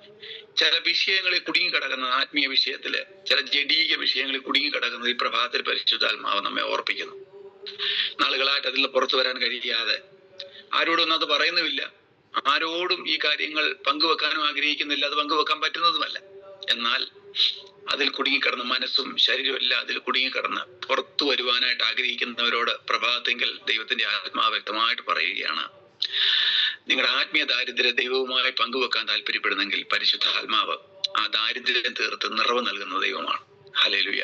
ചില വിഷയങ്ങളിൽ കുടുങ്ങിക്കിടക്കുന്നത്, ആത്മീയ വിഷയത്തില് ചില ജഡീക വിഷയങ്ങളിൽ കുടുങ്ങിക്കിടക്കുന്നത് ഈ പ്രഭാതത്തിൽ പരിശുദ്ധാത്മാവ് നമ്മെ ഓർപ്പിക്കുന്നു. നാളുകളായിട്ട് അതിൽ പുറത്തു വരാൻ കഴിയാതെ ആരോടൊന്നും അത് പറയുന്നുമില്ല, ആരോടും ഈ കാര്യങ്ങൾ പങ്കുവെക്കാനും ആഗ്രഹിക്കുന്നില്ല, അത് പങ്കുവെക്കാൻ പറ്റുന്നതുമല്ല. എന്നാൽ അതിൽ കുടുങ്ങിക്കിടന്ന് മനസ്സും ശരീരവും എല്ലാം അതിൽ കുടുങ്ങിക്കിടന്ന് പുറത്തു വരുവാനായിട്ട് ആഗ്രഹിക്കുന്നവരോട് പ്രഭാതത്തെങ്കിൽ ദൈവത്തിന്റെ ആത്മാവ് വ്യക്തമായിട്ട് പറയുകയാണ്, നിങ്ങളുടെ ആത്മീയ ദാരിദ്ര്യം ദൈവവുമായി പങ്കുവെക്കാൻ താല്പര്യപ്പെടുന്നെങ്കിൽ പരിശുദ്ധാത്മാവ് ആ ദാരിദ്ര്യം തീർത്ത് നിറവ് നൽകുന്ന ദൈവമാണ്. ഹല്ലേലൂയ.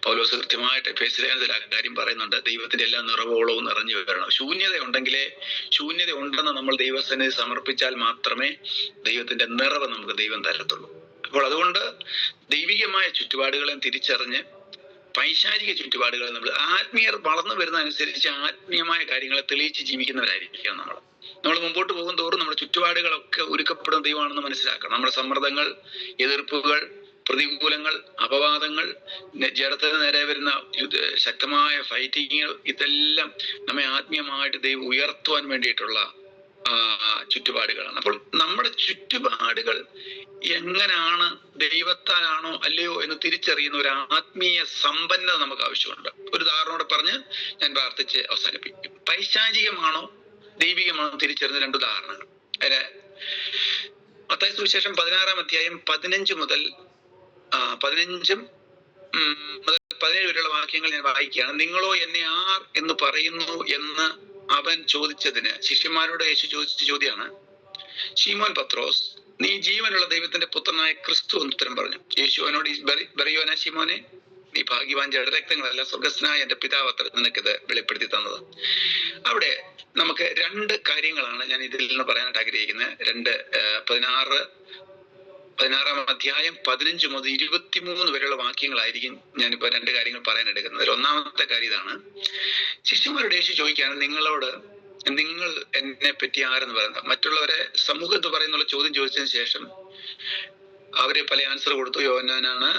പൗലോസ് കൃത്യമായിട്ട് എഫേസ്യർ ആ കാര്യം പറയുന്നുണ്ട്. ദൈവത്തിന്റെ എല്ലാ നിറവോളവും നിറഞ്ഞു വരണം. ശൂന്യത ഉണ്ടെന്ന് നമ്മൾ ദൈവസന്നിധി സമർപ്പിച്ചാൽ മാത്രമേ ദൈവത്തിന്റെ നിറവ് നമുക്ക് ദൈവം തരത്തുള്ളൂ. അപ്പോൾ അതുകൊണ്ട് ദൈവികമായ ചുറ്റുപാടുകളെ തിരിച്ചറിഞ്ഞ് പൈശാചിക ചുറ്റുപാടുകളെ നമ്മൾ ആത്മീയർ വളർന്നു വരുന്നതനുസരിച്ച് ആത്മീയമായ കാര്യങ്ങളെ തെളിയിച്ച് ജീവിക്കുന്നവരായിരിക്കണം നമ്മൾ മുമ്പോട്ട് പോകും തോറും നമ്മുടെ ചുറ്റുപാടുകളൊക്കെ ഒരുക്കപ്പെടുന്ന ദൈവമാണെന്ന് മനസ്സിലാക്കണം. നമ്മുടെ സമ്മർദ്ദങ്ങൾ, എതിർപ്പുകൾ, പ്രതികൂലങ്ങൾ, അപവാദങ്ങൾ, ജഡത്തിന് നേരെ വരുന്ന ശക്തമായ ഫൈറ്റിങ്ങുകൾ, ഇതെല്ലാം നമ്മെ ആത്മീയമായിട്ട് ദൈവം ഉയർത്തുവാൻ വേണ്ടിയിട്ടുള്ള ചുറ്റുപാടുകളാണ്. അപ്പോൾ നമ്മുടെ ചുറ്റുപാടുകൾ എങ്ങനെയാണ്, ദൈവത്താലാണോ അല്ലയോ എന്ന് തിരിച്ചറിയുന്ന ഒരു ആത്മീയ സമ്പന്നത നമുക്ക് ആവശ്യമുണ്ട്. ഒരു ഉദാഹരണോടെ പറഞ്ഞ് ഞാൻ പ്രാർത്ഥിച്ച് അവസാനിപ്പിക്കും. പൈശാചികമാണോ ദൈവികമാണോ തിരിച്ചറിയുന്ന രണ്ട് ഉദാഹരണങ്ങൾ. അതിന് മത്തായി സുവിശേഷം 16-ാം അധ്യായം 15 മുതൽ 17 വരെയുള്ള വാക്യങ്ങൾ ഞാൻ വായിക്കുകയാണ്. നിങ്ങളോ എന്നെ ആർ എന്ന് പറയുന്നു എന്ന് അവൻ ചോദിച്ചതിന് ശിഷ്യന്മാരോട് യേശു ചോദിച്ച ചോദ്യമാണ്, ശീമോൻ പത്രോസ്, നീ ജീവനുള്ള ദൈവത്തിന്റെ പുത്രനായ ക്രിസ്തു എന്ന് ഉത്തരം പറഞ്ഞു. യേശു അവനോട്, ബറിയോന ശീമോനെ, നീ ഭാഗ്യവാൻ, ജഡരക്തങ്ങളല്ല സ്വർഗസ്നായ എന്റെ പിതാവ് അത്ര നിനക്കിത് വെളിപ്പെടുത്തി തന്നത്. അവിടെ നമുക്ക് രണ്ട് കാര്യങ്ങളാണ് ഞാൻ ഇതിൽ നിന്ന് പറയാനായിട്ട് ആഗ്രഹിക്കുന്നത്. 16-ാം അധ്യായം 15 മുതൽ 23 വരെയുള്ള വാക്യങ്ങളായിരിക്കും ഞാനിപ്പോ രണ്ട് കാര്യങ്ങൾ പറയാൻ എടുക്കുന്നത്. ഒന്നാമത്തെ കാര്യം ഇതാണ്. ശിഷ്യന്മാരോട് യേശു ചോദിക്കുകയാണ്, നിങ്ങൾ എന്നെ പറ്റി ആരെന്ന് പറയുന്നത്. മറ്റുള്ളവരെ സമൂഹത്ത് പറയുന്നുള്ള ചോദ്യം ചോദിച്ചതിന് ശേഷം അവര് പല ആൻസർ കൊടുത്തു. യോഹന്നാനാണ്,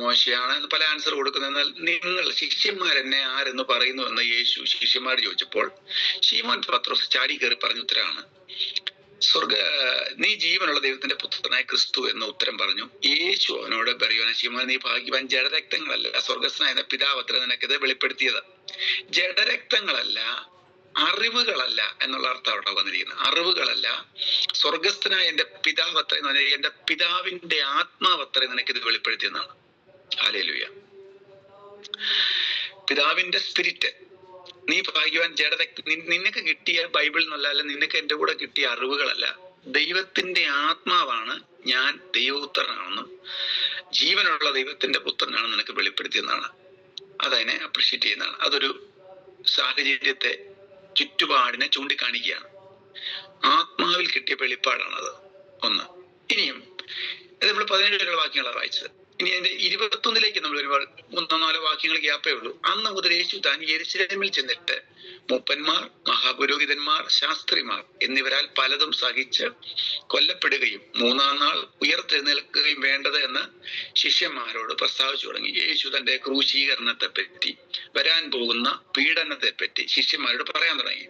മോശയാണ് എന്ന് പല ആൻസർ കൊടുക്കുന്നു. എന്നാൽ നിങ്ങൾ ശിഷ്യന്മാരെന്നെ ആരെന്ന് പറയുന്നു എന്ന് യേശു ശിഷ്യന്മാർ ചോദിച്ചപ്പോൾ ശീമോൻ പത്രോസ് ചാടി കയറി പറഞ്ഞ ഉത്തരമാണ്, നീ ജീവനുള്ള ദൈവത്തിന്റെ പുത്രനായ ക്രിസ്തു എന്ന ഉത്തരം പറഞ്ഞു. യേശു അവനോട്, ബറിയോന ശീമോൻ, നീ ഭാഗ്യവാൻ, ജഡരക്തങ്ങളല്ല സ്വർഗസ്നായ പിതാവ് അത്ര നിനക്കിത് വെളിപ്പെടുത്തിയത്. ജഡരക്തങ്ങളല്ല, അറിവുകളല്ല എന്നുള്ള അർത്ഥം അവിടെ വന്നിരിക്കുന്നത്. അറിവുകളല്ല, സ്വർഗസ്ഥനായ എന്റെ പിതാവ് അത്ര, എന്റെ പിതാവിന്റെ ആത്മാവ് അത്ര നിനക്കിത് വെളിപ്പെടുത്തിയെന്നാണ്. ഹല്ലേലൂയ. പിതാവിന്റെ സ്പിരിറ്റ്. നീ ഭാഗ്യവാൻ, നിനക്ക് കിട്ടിയ ബൈബിൾ എന്നല്ല, അല്ല നിനക്ക് എന്റെ കൂടെ കിട്ടിയ അറിവുകളല്ല, ദൈവത്തിന്റെ ആത്മാവാണ് ഞാൻ ദൈവപുത്രനാണെന്നും ജീവനുള്ള ദൈവത്തിന്റെ പുത്രനാണ് നിനക്ക് വെളിപ്പെടുത്തിയെന്നാണ്. അതതിനെ അപ്രീഷിയേറ്റ് ചെയ്യുന്നതാണ്. അതൊരു സാഹചര്യത്തെ, ചുറ്റുപാടിനെ ചൂണ്ടിക്കാണിക്കുകയാണ്. ആത്മാവിൽ കിട്ടിയ വെളിപ്പാടാണത്. ഒന്ന്. ഇനിയും അത് നമ്മൾ 17 വരെയുള്ള വാക്യങ്ങളാണ് വായിച്ചത്. ഇനി അതിന്റെ 21 നമ്മൾ ഒരുപാട് 3-4 വാക്യങ്ങൾ ഗ്യാപ്പേ ഉള്ളൂ. അന്ന് മുതൽ യേശു താൻ യെരൂശലേമിൽ ചെന്നിട്ട് മൂപ്പന്മാർ, മഹാപുരോഹിതന്മാർ, ശാസ്ത്രിമാർ എന്നിവരാൽ പലതും സഹിച്ച് കൊല്ലപ്പെടുകയും 3-ാം നാൾ ഉയർത്തെഴുന്നേൽക്കുകയും വേണ്ടത് എന്ന് ശിഷ്യന്മാരോട് പ്രസ്താവിച്ചു തുടങ്ങി. യേശു തന്റെ ക്രൂശീകരണത്തെ പറ്റി, വരാൻ പോകുന്ന പീഡനത്തെ പറ്റി ശിഷ്യന്മാരോട് പറയാൻ തുടങ്ങി.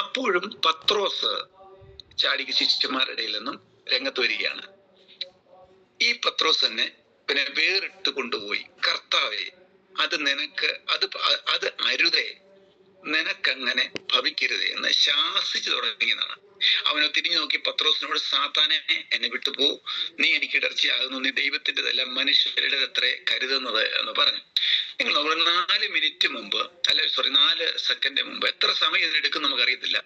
അപ്പോഴും പത്രോസ് ചാടിക്ക് ശിഷ്യന്മാരുടെ ഇടയിൽ നിന്നും രംഗത്ത് വരികയാണ്. ഈ പത്രോസ് തന്നെ പിന്നെ വേറിട്ട് കൊണ്ടുപോയി, കർത്താവേ, അത് നിനക്ക്, അത് അരുതേ, നിനക്കങ്ങനെ ഭവിക്കരുതേ എന്ന് ശാസിച്ചു തുടങ്ങിയതാണ്. അവനെ തിരിഞ്ഞു നോക്കി പത്രോസിനോട്, സാത്താനെ, എന്നെ വിട്ടുപോ, നീ എനിക്ക് ഇടർച്ചയാകുന്നു, നീ ദൈവത്തിൻ്റെതല്ല മനുഷ്യരുടെ അത്രേ കരുതുന്നത് എന്ന് പറഞ്ഞു. നിങ്ങൾ 4 മിനിറ്റ് മുമ്പ്, 4 സെക്കൻഡ് മുമ്പ്, എത്ര സമയം ഇതിനെടുക്കും നമുക്കറിയത്തില്ല,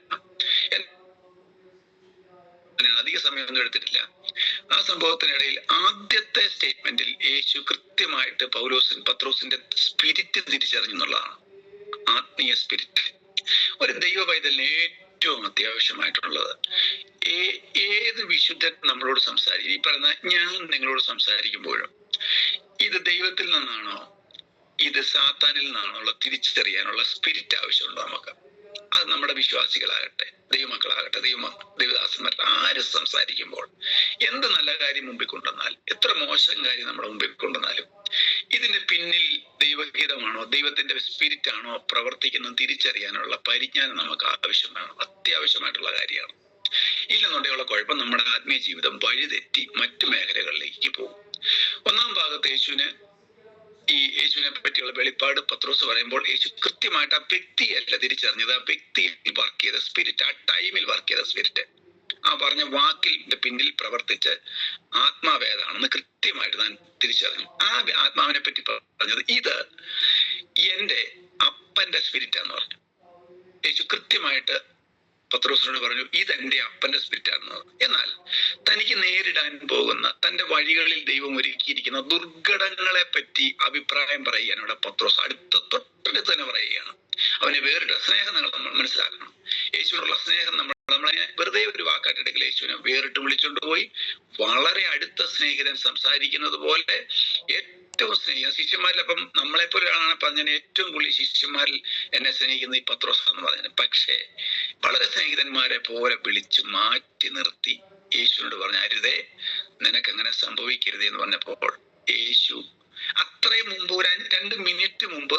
അധിക സമയമൊന്നും എടുത്തിട്ടില്ല. ആ സംഭവത്തിനിടയിൽ ആദ്യത്തെ സ്റ്റേറ്റ്മെന്റിൽ യേശു കൃത്യമായിട്ട് പത്രോസിന്റെ സ്പിരിറ്റ് തിരിച്ചറിഞ്ഞു എന്നുള്ളതാണ്. ആത്മീയ സ്പിരിറ്റ് ഒരു ദൈവ പൈതലിന് ഏറ്റവും അത്യാവശ്യമായിട്ടുള്ളത്. ഏത് വിശുദ്ധൻ നമ്മളോട് സംസാരിക്കും, ഈ പറയുന്ന ഞാൻ നിങ്ങളോട് സംസാരിക്കുമ്പോഴും ഇത് ദൈവത്തിൽ നിന്നാണോ ഇത് സാത്താനിൽ നിന്നാണോ തിരിച്ചറിയാനുള്ള സ്പിരിറ്റ് ആവശ്യമുണ്ടോ നമുക്ക്. അത് നമ്മുടെ വിശ്വാസികളാകട്ടെ, ദൈവമക്കളാകട്ടെ, ദൈവദാസന്മാർ ആര് സംസാരിക്കുമ്പോൾ, എന്ത് നല്ല കാര്യം മുമ്പിൽ കൊണ്ടുവന്നാൽ, എത്ര മോശം കാര്യം നമ്മുടെ മുമ്പിൽ കൊണ്ടുവന്നാലും ഇതിന്റെ പിന്നിൽ ദൈവഗീതമാണോ, ദൈവത്തിന്റെ സ്പിരിറ്റ് ആണോ പ്രവർത്തിക്കുന്നത് തിരിച്ചറിയാനുള്ള പരിജ്ഞാനം നമുക്ക് ആവശ്യമാണ്, അത്യാവശ്യമായിട്ടുള്ള കാര്യമാണ്. ഇല്ലെന്നുണ്ടെങ്കിൽ കുഴപ്പം, നമ്മുടെ ആത്മീയ ജീവിതം വഴിതെറ്റി മറ്റു മേഖലകളിലേക്ക് പോകും. 1-ാം ഭാഗത്ത് യേശുവിനെ പറ്റിയുള്ള വെളിപ്പാട് പത്രോസ് പറയുമ്പോൾ യേശു കൃത്യമായിട്ട് ആ വ്യക്തിയല്ല തിരിച്ചറിഞ്ഞത്, ആ വ്യക്തിയിൽ വർക്ക് ചെയ്ത സ്പിരിറ്റ്, ആ ടൈമിൽ വർക്ക് ചെയ്ത സ്പിരിറ്റ്, ആ പറഞ്ഞ വാക്കിന്റെ പിന്നിൽ പ്രവർത്തിച്ച് ആത്മാവേതാണെന്ന് കൃത്യമായിട്ട് ഞാൻ തിരിച്ചറിഞ്ഞു. ആ ആത്മാവിനെ പറ്റി പറഞ്ഞത്, ഇത് എന്റെ അപ്പന്റെ സ്പിരിറ്റാന്ന് പറഞ്ഞു. യേശു കൃത്യമായിട്ട് പത്രോസിനോട് പറഞ്ഞു, ഇതെന്റെ അപ്പന്റെ സ്പിരിറ്റാണെന്ന്. എന്നാൽ തനിക്ക് നേരിടാൻ പോകുന്ന, തന്റെ വഴികളിൽ ദൈവം ഒരുക്കിയിരിക്കുന്ന ദുർഘടങ്ങളെ പറ്റി അഭിപ്രായം പറയാൻ ഇവിടെ പത്രോസ് തൊട്ടടുത്ത് തന്നെ പറയുകയാണ്. അവനെ വേറിട്ട സ്നേഹം നമ്മൾ മനസ്സിലാക്കണം. യേശുവിനുള്ള സ്നേഹം നമ്മളെ വെറുതെ ഒരു വാക്കായിട്ട് എടുക്കില്ല. യേശുവിനെ വേറിട്ട് വിളിച്ചുകൊണ്ട് പോയി വളരെ അടുത്ത സ്നേഹിതൻ സംസാരിക്കുന്നത് പോലെ ഏറ്റവും സ്നേഹിതൻ ശിഷ്യന്മാരിൽ, അപ്പം നമ്മളെപ്പോലെ ഒരാളാണ് പറഞ്ഞാൽ ഏറ്റവും കൂടുതൽ ശിഷ്യന്മാരിൽ എന്നെ സ്നേഹിക്കുന്നത് ഈ പത്രോസ് എന്ന് പറഞ്ഞത്. പക്ഷേ വളരെ സ്നേഹിതന്മാരെ പോലെ വിളിച്ച് മാറ്റി നിർത്തി യേശുവിനോട് പറഞ്ഞ, അരുതേ, നിനക്കങ്ങനെ സംഭവിക്കരുതേ എന്ന് പറഞ്ഞപ്പോൾ യേശു അത്രയും മുമ്പ് ഒരു 2 മിനിറ്റ് മുമ്പ്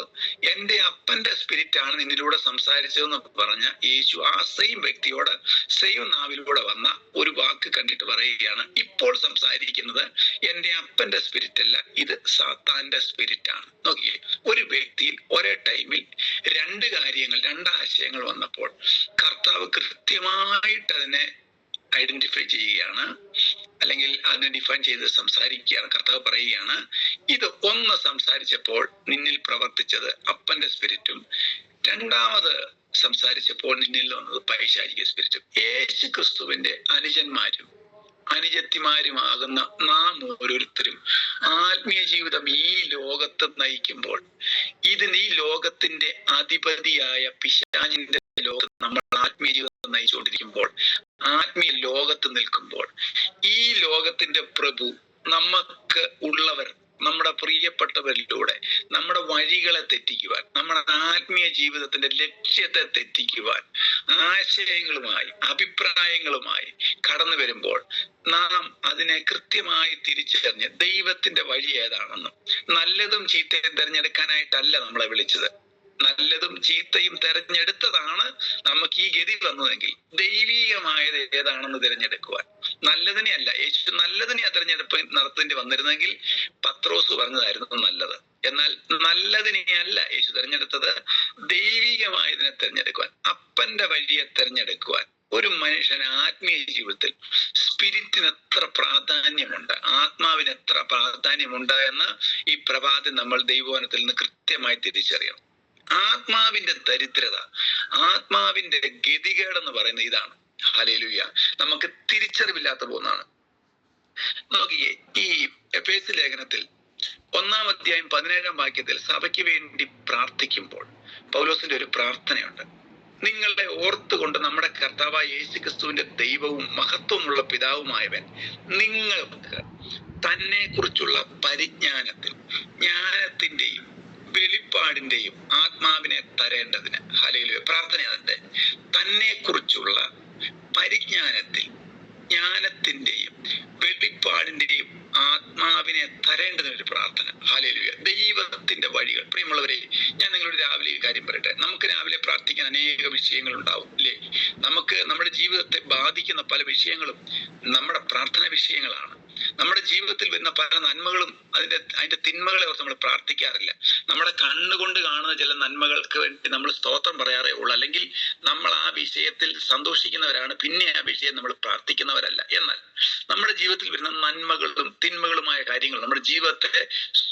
എൻ്റെ അപ്പന്റെ സ്പിരിറ്റ് ആണ് നിന്നിലൂടെ സംസാരിച്ചതെന്ന് പറഞ്ഞ യേശു ആ സെയിം വ്യക്തിയോട് സെയിം നാവിലൂടെ വന്ന ഒരു വാക്ക് കണ്ടിട്ട് പറയുകയാണ്, ഇപ്പോൾ സംസാരിക്കുന്നത് എൻ്റെ അപ്പന്റെ സ്പിരിറ്റ് അല്ല, ഇത് സാത്താന്റെ സ്പിരിറ്റ് ആണ്. നോക്കിയേ, ഒരു വ്യക്തിയിൽ ഒരേ ടൈമിൽ 2 കാര്യങ്ങൾ, 2 ആശയങ്ങൾ വന്നപ്പോൾ കർത്താവ് കൃത്യമായിട്ട് അതിനെ ഐഡന്റിഫൈ ചെയ്യുകയാണ്, അല്ലെങ്കിൽ അതിനെ ഡിഫൈൻ ചെയ്ത് സംസാരിക്കുകയാണ്. കർത്താവ് പറയുകയാണ്, ഇത് ഒന്ന് സംസാരിച്ചപ്പോൾ നിന്നിൽ പ്രവർത്തിച്ചത് അപ്പന്റെ സ്പിരിറ്റും, രണ്ടാമത് സംസാരിച്ചപ്പോൾ നിന്നിൽ വന്നത് പൈശാചിക സ്പിരിറ്റും. യേശു ക്രിസ്തുവിന്റെ അനുജന്മാരും അനുജത്തിമാരുമാകുന്ന നാം ഓരോരുത്തരും ആത്മീയ ജീവിതം ഈ ലോകത്ത് നയിക്കുമ്പോൾ, ഇതിന് ഈ ലോകത്തിന്റെ അധിപതിയായ പിശാചിന്റെ ലോകത്ത് നമ്മൾ ആത്മീയ ജീവിതം നയിച്ചുകൊണ്ടിരിക്കുമ്പോൾ, ആത്മീയ ലോകത്ത് നിൽക്കുമ്പോൾ, ഈ ലോകത്തിന്റെ പ്രഭു നമുക്ക് ഉള്ളവർ, നമ്മുടെ പ്രിയപ്പെട്ടവരിലൂടെ നമ്മുടെ വഴികളെ തെറ്റിക്കുവാൻ, നമ്മുടെ ആത്മീയ ജീവിതത്തിന്റെ ലക്ഷ്യത്തെ തെറ്റിക്കുവാൻ ആശയങ്ങളുമായി അഭിപ്രായങ്ങളുമായി കടന്നു വരുമ്പോൾ നാം അതിനെ കൃത്യമായി തിരിച്ചറിഞ്ഞ് ദൈവത്തിന്റെ വഴി ഏതാണെന്നും, നല്ലതും ചീത്തയും തിരഞ്ഞെടുക്കാനായിട്ടല്ല നമ്മളെ വിളിച്ചത്, നല്ലതും ചീത്തയും തെരഞ്ഞെടുത്തതാണ് നമുക്ക് ഈ ഗതി വന്നതെങ്കിൽ ദൈവീകമായത് ഏതാണെന്ന് തിരഞ്ഞെടുക്കുവാൻ. നല്ലതിനെ അല്ല, യേശു നല്ലതിനെ തിരഞ്ഞെടുപ്പ് നടത്തേണ്ടി വന്നിരുന്നെങ്കിൽ പത്രോസ് പറഞ്ഞതായിരുന്നു നല്ലത്. എന്നാൽ നല്ലതിനെ അല്ല യേശു തിരഞ്ഞെടുത്തത്, ദൈവികമായതിനെ തിരഞ്ഞെടുക്കുവാൻ, അപ്പന്റെ വഴിയെ തിരഞ്ഞെടുക്കുവാൻ. ഒരു മനുഷ്യന് ആത്മീയ ജീവിതത്തിൽ സ്പിരിറ്റിന് എത്ര പ്രാധാന്യമുണ്ട്, ആത്മാവിന് എത്ര പ്രാധാന്യമുണ്ട് എന്ന് ഈ പ്രഭാതം നമ്മൾ ദൈവവചനത്തിൽ നിന്ന് കൃത്യമായി തിരിച്ചറിയണം. ആത്മാവിന്റെ ദരിദ്രത, ആത്മാവിന്റെ ഗതികേടെന്ന് പറയുന്നത് ഇതാണ്. ഹല്ലേലൂയ. നമുക്ക് തിരിച്ചറിവില്ലാത്ത പോകുന്നതാണ്. നോക്കിയേ, ഈ എഫേസ്യ ലേഖനത്തിൽ 1-ാം അധ്യായം 17-ാം വാക്യത്തിൽ സഭയ്ക്ക് വേണ്ടി പ്രാർത്ഥിക്കുമ്പോൾ പൗലോസിന്റെ ഒരു പ്രാർത്ഥനയുണ്ട്. നിങ്ങളുടെ ഓർത്തുകൊണ്ട് നമ്മുടെ കർത്താവായ യേശു ക്രിസ്തുവിന്റെ ദൈവവും മഹത്വമുള്ള പിതാവുമായവൻ നിങ്ങൾക്ക് തന്നെ കുറിച്ചുള്ള പരിജ്ഞാനത്തിൽ, ജ്ഞാനത്തിന്റെയും വെളിപ്പാടിന്റെയും ആത്മാവിനെ തരേണ്ടതിന്. ഹല്ലേലൂയ. പ്രാർത്ഥന അതിന്റെ തന്നെ കുറിച്ചുള്ള പരിജ്ഞാനത്തിൽ, ജ്ഞാനത്തിന്റെയും വെളിപ്പാടിന്റെയും ആത്മാവിനെ തരേണ്ടതിനൊരു പ്രാർത്ഥന. ഹല്ലേലൂയ. ദൈവത്തിന്റെ വഴികൾ. പ്രിയമുള്ളവരെ, ഞാൻ നിങ്ങളോട് രാവിലെ ഈ കാര്യം പറയട്ടെ. നമുക്ക് രാവിലെ പ്രാർത്ഥിക്കാൻ അനേക വിഷയങ്ങൾ ഉണ്ടാവും, അല്ലേ? നമുക്ക് നമ്മുടെ ജീവിതത്തെ ബാധിക്കുന്ന പല വിഷയങ്ങളും നമ്മുടെ പ്രാർത്ഥന വിഷയങ്ങളാണ്. നമ്മുടെ ജീവിതത്തിൽ വരുന്ന പല നന്മകളും അതിന്റെ തിന്മകളെ ഓർത്ത് നമ്മൾ പ്രാർത്ഥിക്കാറില്ല. നമ്മുടെ കണ്ണുകൊണ്ട് കാണുന്ന ചില നന്മകൾക്ക് വേണ്ടി നമ്മൾ സ്തോത്രം പറയാറേ ഉള്ളൂ, അല്ലെങ്കിൽ നമ്മൾ ആ വിഷയത്തിൽ സന്തോഷിക്കുന്നവരാണ്, പിന്നെ ആ വിഷയം നമ്മൾ പ്രാർത്ഥിക്കുന്നവരല്ല. എന്നാൽ നമ്മുടെ ജീവിതത്തിൽ വരുന്ന നന്മകളും തിന്മകളുമായ കാര്യങ്ങൾ, നമ്മുടെ ജീവിതത്തെ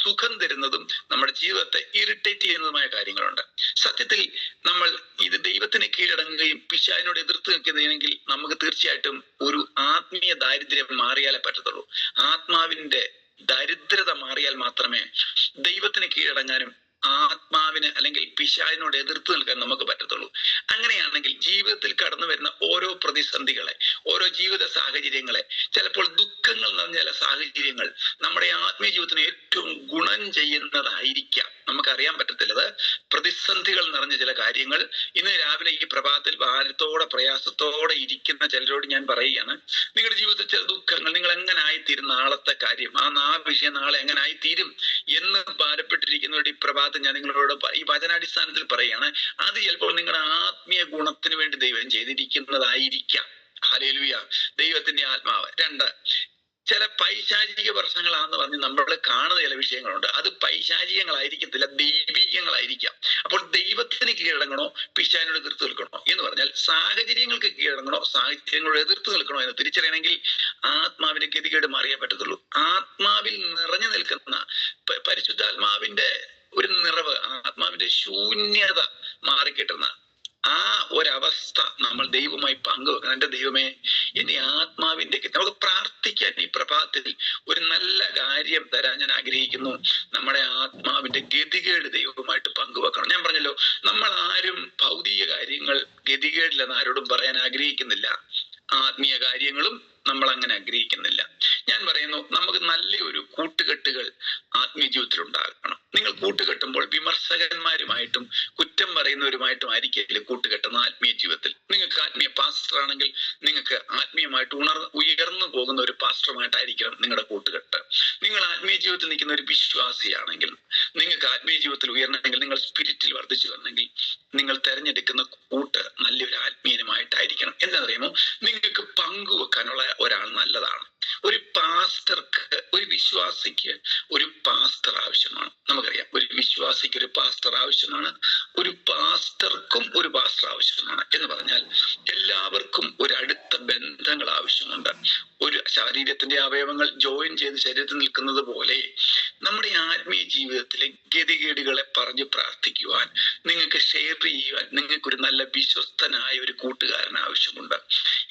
സുഖം തരുന്നതും നമ്മുടെ ജീവിതത്തെ ഇറിറ്റേറ്റ് ചെയ്യുന്നതുമായ കാര്യങ്ങളുണ്ട്. സത്യത്തിൽ നമ്മൾ ഇത് ദൈവത്തിന് കീഴടങ്ങുകയും പിശാചിനോട് എതിർത്ത് നിൽക്കുന്നതെങ്കിൽ നമുക്ക് തീർച്ചയായിട്ടും ഒരു ആത്മീയ ദാരിദ്ര്യം മാറിയാലേ പറ്റത്തുള്ളൂ. ആത്മാവിന്റെ ദരിദ്രത മാറിയാൽ മാത്രമേ ദൈവത്തിന് കീഴടങ്ങാനും ആത്മാവിന് അല്ലെങ്കിൽ പിശാചിനോട് എതിർത്ത് നിൽക്കാൻ നമുക്ക് പറ്റത്തുള്ളൂ. അങ്ങനെയാണെങ്കിൽ ജീവിതത്തിൽ കടന്നു വരുന്ന ഓരോ പ്രതിസന്ധികളെ, ഓരോ ജീവിത സാഹചര്യങ്ങളെ, ചിലപ്പോൾ ദുഃഖങ്ങൾ നിറഞ്ഞ ചില സാഹചര്യങ്ങൾ നമ്മുടെ ആത്മീയ ജീവിതത്തിന് ഏറ്റവും ഗുണം ചെയ്യുന്നതായിരിക്കാം. നമുക്കറിയാൻ പറ്റത്തില്ലത്. പ്രതിസന്ധികൾ നിറഞ്ഞ ചില കാര്യങ്ങൾ ഇന്ന് രാവിലെ ഈ പ്രഭാതത്തിൽ ഭാരത്തോടെ പ്രയാസത്തോടെ ഇരിക്കുന്ന ചിലരോട് ഞാൻ പറയുകയാണ്, നിങ്ങളുടെ ജീവിതത്തിൽ ചില ദുഃഖങ്ങൾ, നിങ്ങൾ എങ്ങനെ ആയിത്തീരും, നാളത്തെ കാര്യം, ആ വിഷയം നാളെ എങ്ങനെ ആയിത്തീരും എന്ന് ഭാരപ്പെട്ടിരിക്കുന്നവരുടെ ഈ പ്രഭാതം ഞാൻ നിങ്ങളോട് ഈ വചനാടിസ്ഥാനത്തിൽ പറയുകയാണ്. അത് ചിലപ്പോൾ നിങ്ങളുടെ ആത്മീയ ഗുണത്തിന് വേണ്ടി ദൈവം ചെയ്തിരിക്കുന്നതായിരിക്കാം. ഹല്ലേലൂയ. ദൈവത്തിന്റെ ആത്മാവ്. 2, ചില പൈശാചിക പ്രശ്നങ്ങളാണെന്ന് പറഞ്ഞ് നമ്മൾ കാണുന്ന ചില വിഷയങ്ങളുണ്ട്. അത് പൈശാചികങ്ങളായിരിക്കത്തില്ല, ദൈവികങ്ങളായിരിക്കാം. അപ്പോൾ ദൈവത്തിന് കീഴടങ്ങണോ പിശാചിനോട് എതിർത്ത് നിൽക്കണോ എന്ന് പറഞ്ഞാൽ, സാഹചര്യങ്ങൾക്ക് കീഴടങ്ങണോ സാഹചര്യങ്ങളോട് എതിർത്ത് നിൽക്കണോ എന്ന് തിരിച്ചറിയണമെങ്കിൽ ആത്മാവിന്റെ ഗതികേട് മാറിയേ പറ്റത്തുള്ളൂ. ആത്മാവിൽ നിറഞ്ഞു നിൽക്കുന്ന പരിശുദ്ധാത്മാവിന്റെ ഒരു നിറവ്, ആത്മാവിന്റെ ശൂന്യത മാറിക്കിട്ടുന്ന ആ ഒരവസ്ഥ നമ്മൾ ദൈവമായി പങ്കുവെക്കണം. എൻ്റെ ദൈവമേ, എന്റെ ആത്മാവിന്റെ, നമുക്ക് പ്രാർത്ഥിക്കാൻ ഈ പ്രഭാതത്തിൽ ഒരു നല്ല കാര്യം തരാൻ ഞാൻ ആഗ്രഹിക്കുന്നു. നമ്മുടെ ആത്മാവിന്റെ ഗതികേട് ദൈവവുമായിട്ട് പങ്കുവെക്കണം. ഞാൻ പറഞ്ഞല്ലോ, നമ്മൾ ആരും ഭൗതിക കാര്യങ്ങൾ ഗതികേടില്ലെന്ന് ആരോടും പറയാൻ ആഗ്രഹിക്കുന്നില്ല. ആത്മീയ കാര്യങ്ങളും നമ്മൾ അങ്ങനെ ആഗ്രഹിക്കുന്നില്ല. ഞാൻ പറയുന്നു, നമുക്ക് നല്ലൊരു കൂട്ടുകെട്ടുകൾ ആത്മീയ ജീവിതത്തിൽ ഉണ്ടാകണം. നിങ്ങൾ കൂട്ടുകെട്ടുമ്പോൾ വിമർശകന്മാരുമായിട്ടും കുറ്റം പറയുന്നവരുമായിട്ടും ആയിരിക്കില്ല കൂട്ടുകെട്ടുന്ന ആത്മീയ ജീവിതത്തിൽ. നിങ്ങൾക്ക് ആത്മീയ പാസ്റ്റർ ആണെങ്കിൽ നിങ്ങൾക്ക് ആത്മീയമായിട്ട് ഉയർന്നു പോകുന്ന ഒരു പാസ്റ്ററുമായിട്ടായിരിക്കണം നിങ്ങളുടെ കൂട്ടുകെട്ട്. നിങ്ങൾ ആത്മീയ ജീവിതത്തിൽ നിൽക്കുന്ന ഒരു വിശ്വാസിയാണെങ്കിൽ, നിങ്ങൾക്ക് ആത്മീയ ജീവിതത്തിൽ ഉയരണമെങ്കിൽ, നിങ്ങൾ സ്പിരിറ്റിൽ വർദ്ധിച്ചു വരണമെങ്കിൽ, നിങ്ങൾ തെരഞ്ഞെടുക്കുന്ന കൂട്ട് നല്ലൊരു ആത്മീയമായിട്ടായിരിക്കണം. എന്താണെന്നറിയുമോ, നിങ്ങൾക്ക് പങ്കുവെക്കാനുള്ള ഒരാൾ നല്ലതാണ്. ഒരു പാസ്റ്റർക്ക്, ഒരു വിശ്വാസിക്ക് ഒരു പാസ്റ്റർ ആവശ്യമാണ്. നമുക്കറിയാം, ഒരു വിശ്വാസിക്ക് ഒരു പാസ്റ്റർ ആവശ്യമാണ്, ഒരു പാസ്റ്റർക്കും ഒരു പാസ്റ്റർ ആവശ്യമാണ്. എന്ന് പറഞ്ഞാൽ എല്ലാവർക്കും ഒരു അടുത്ത ബന്ധങ്ങൾ ആവശ്യമുണ്ട്. ഒരു ശരീരത്തിന്റെ അവയവങ്ങൾ ജോയിൻ ചെയ്ത് ശരീരത്തിൽ നിൽക്കുന്നത് പോലെ നമ്മുടെ ആത്മീയ ജീവിതത്തിലെ ഗതികേടുകളെ പറഞ്ഞ് പ്രാർത്ഥിക്കുവാൻ, നിങ്ങൾക്ക് ഷെയർ ചെയ്യുവാൻ നിങ്ങൾക്കൊരു നല്ല വിശ്വസ്തനായ ഒരു കൂട്ടുകാരൻ ആവശ്യമുണ്ട്.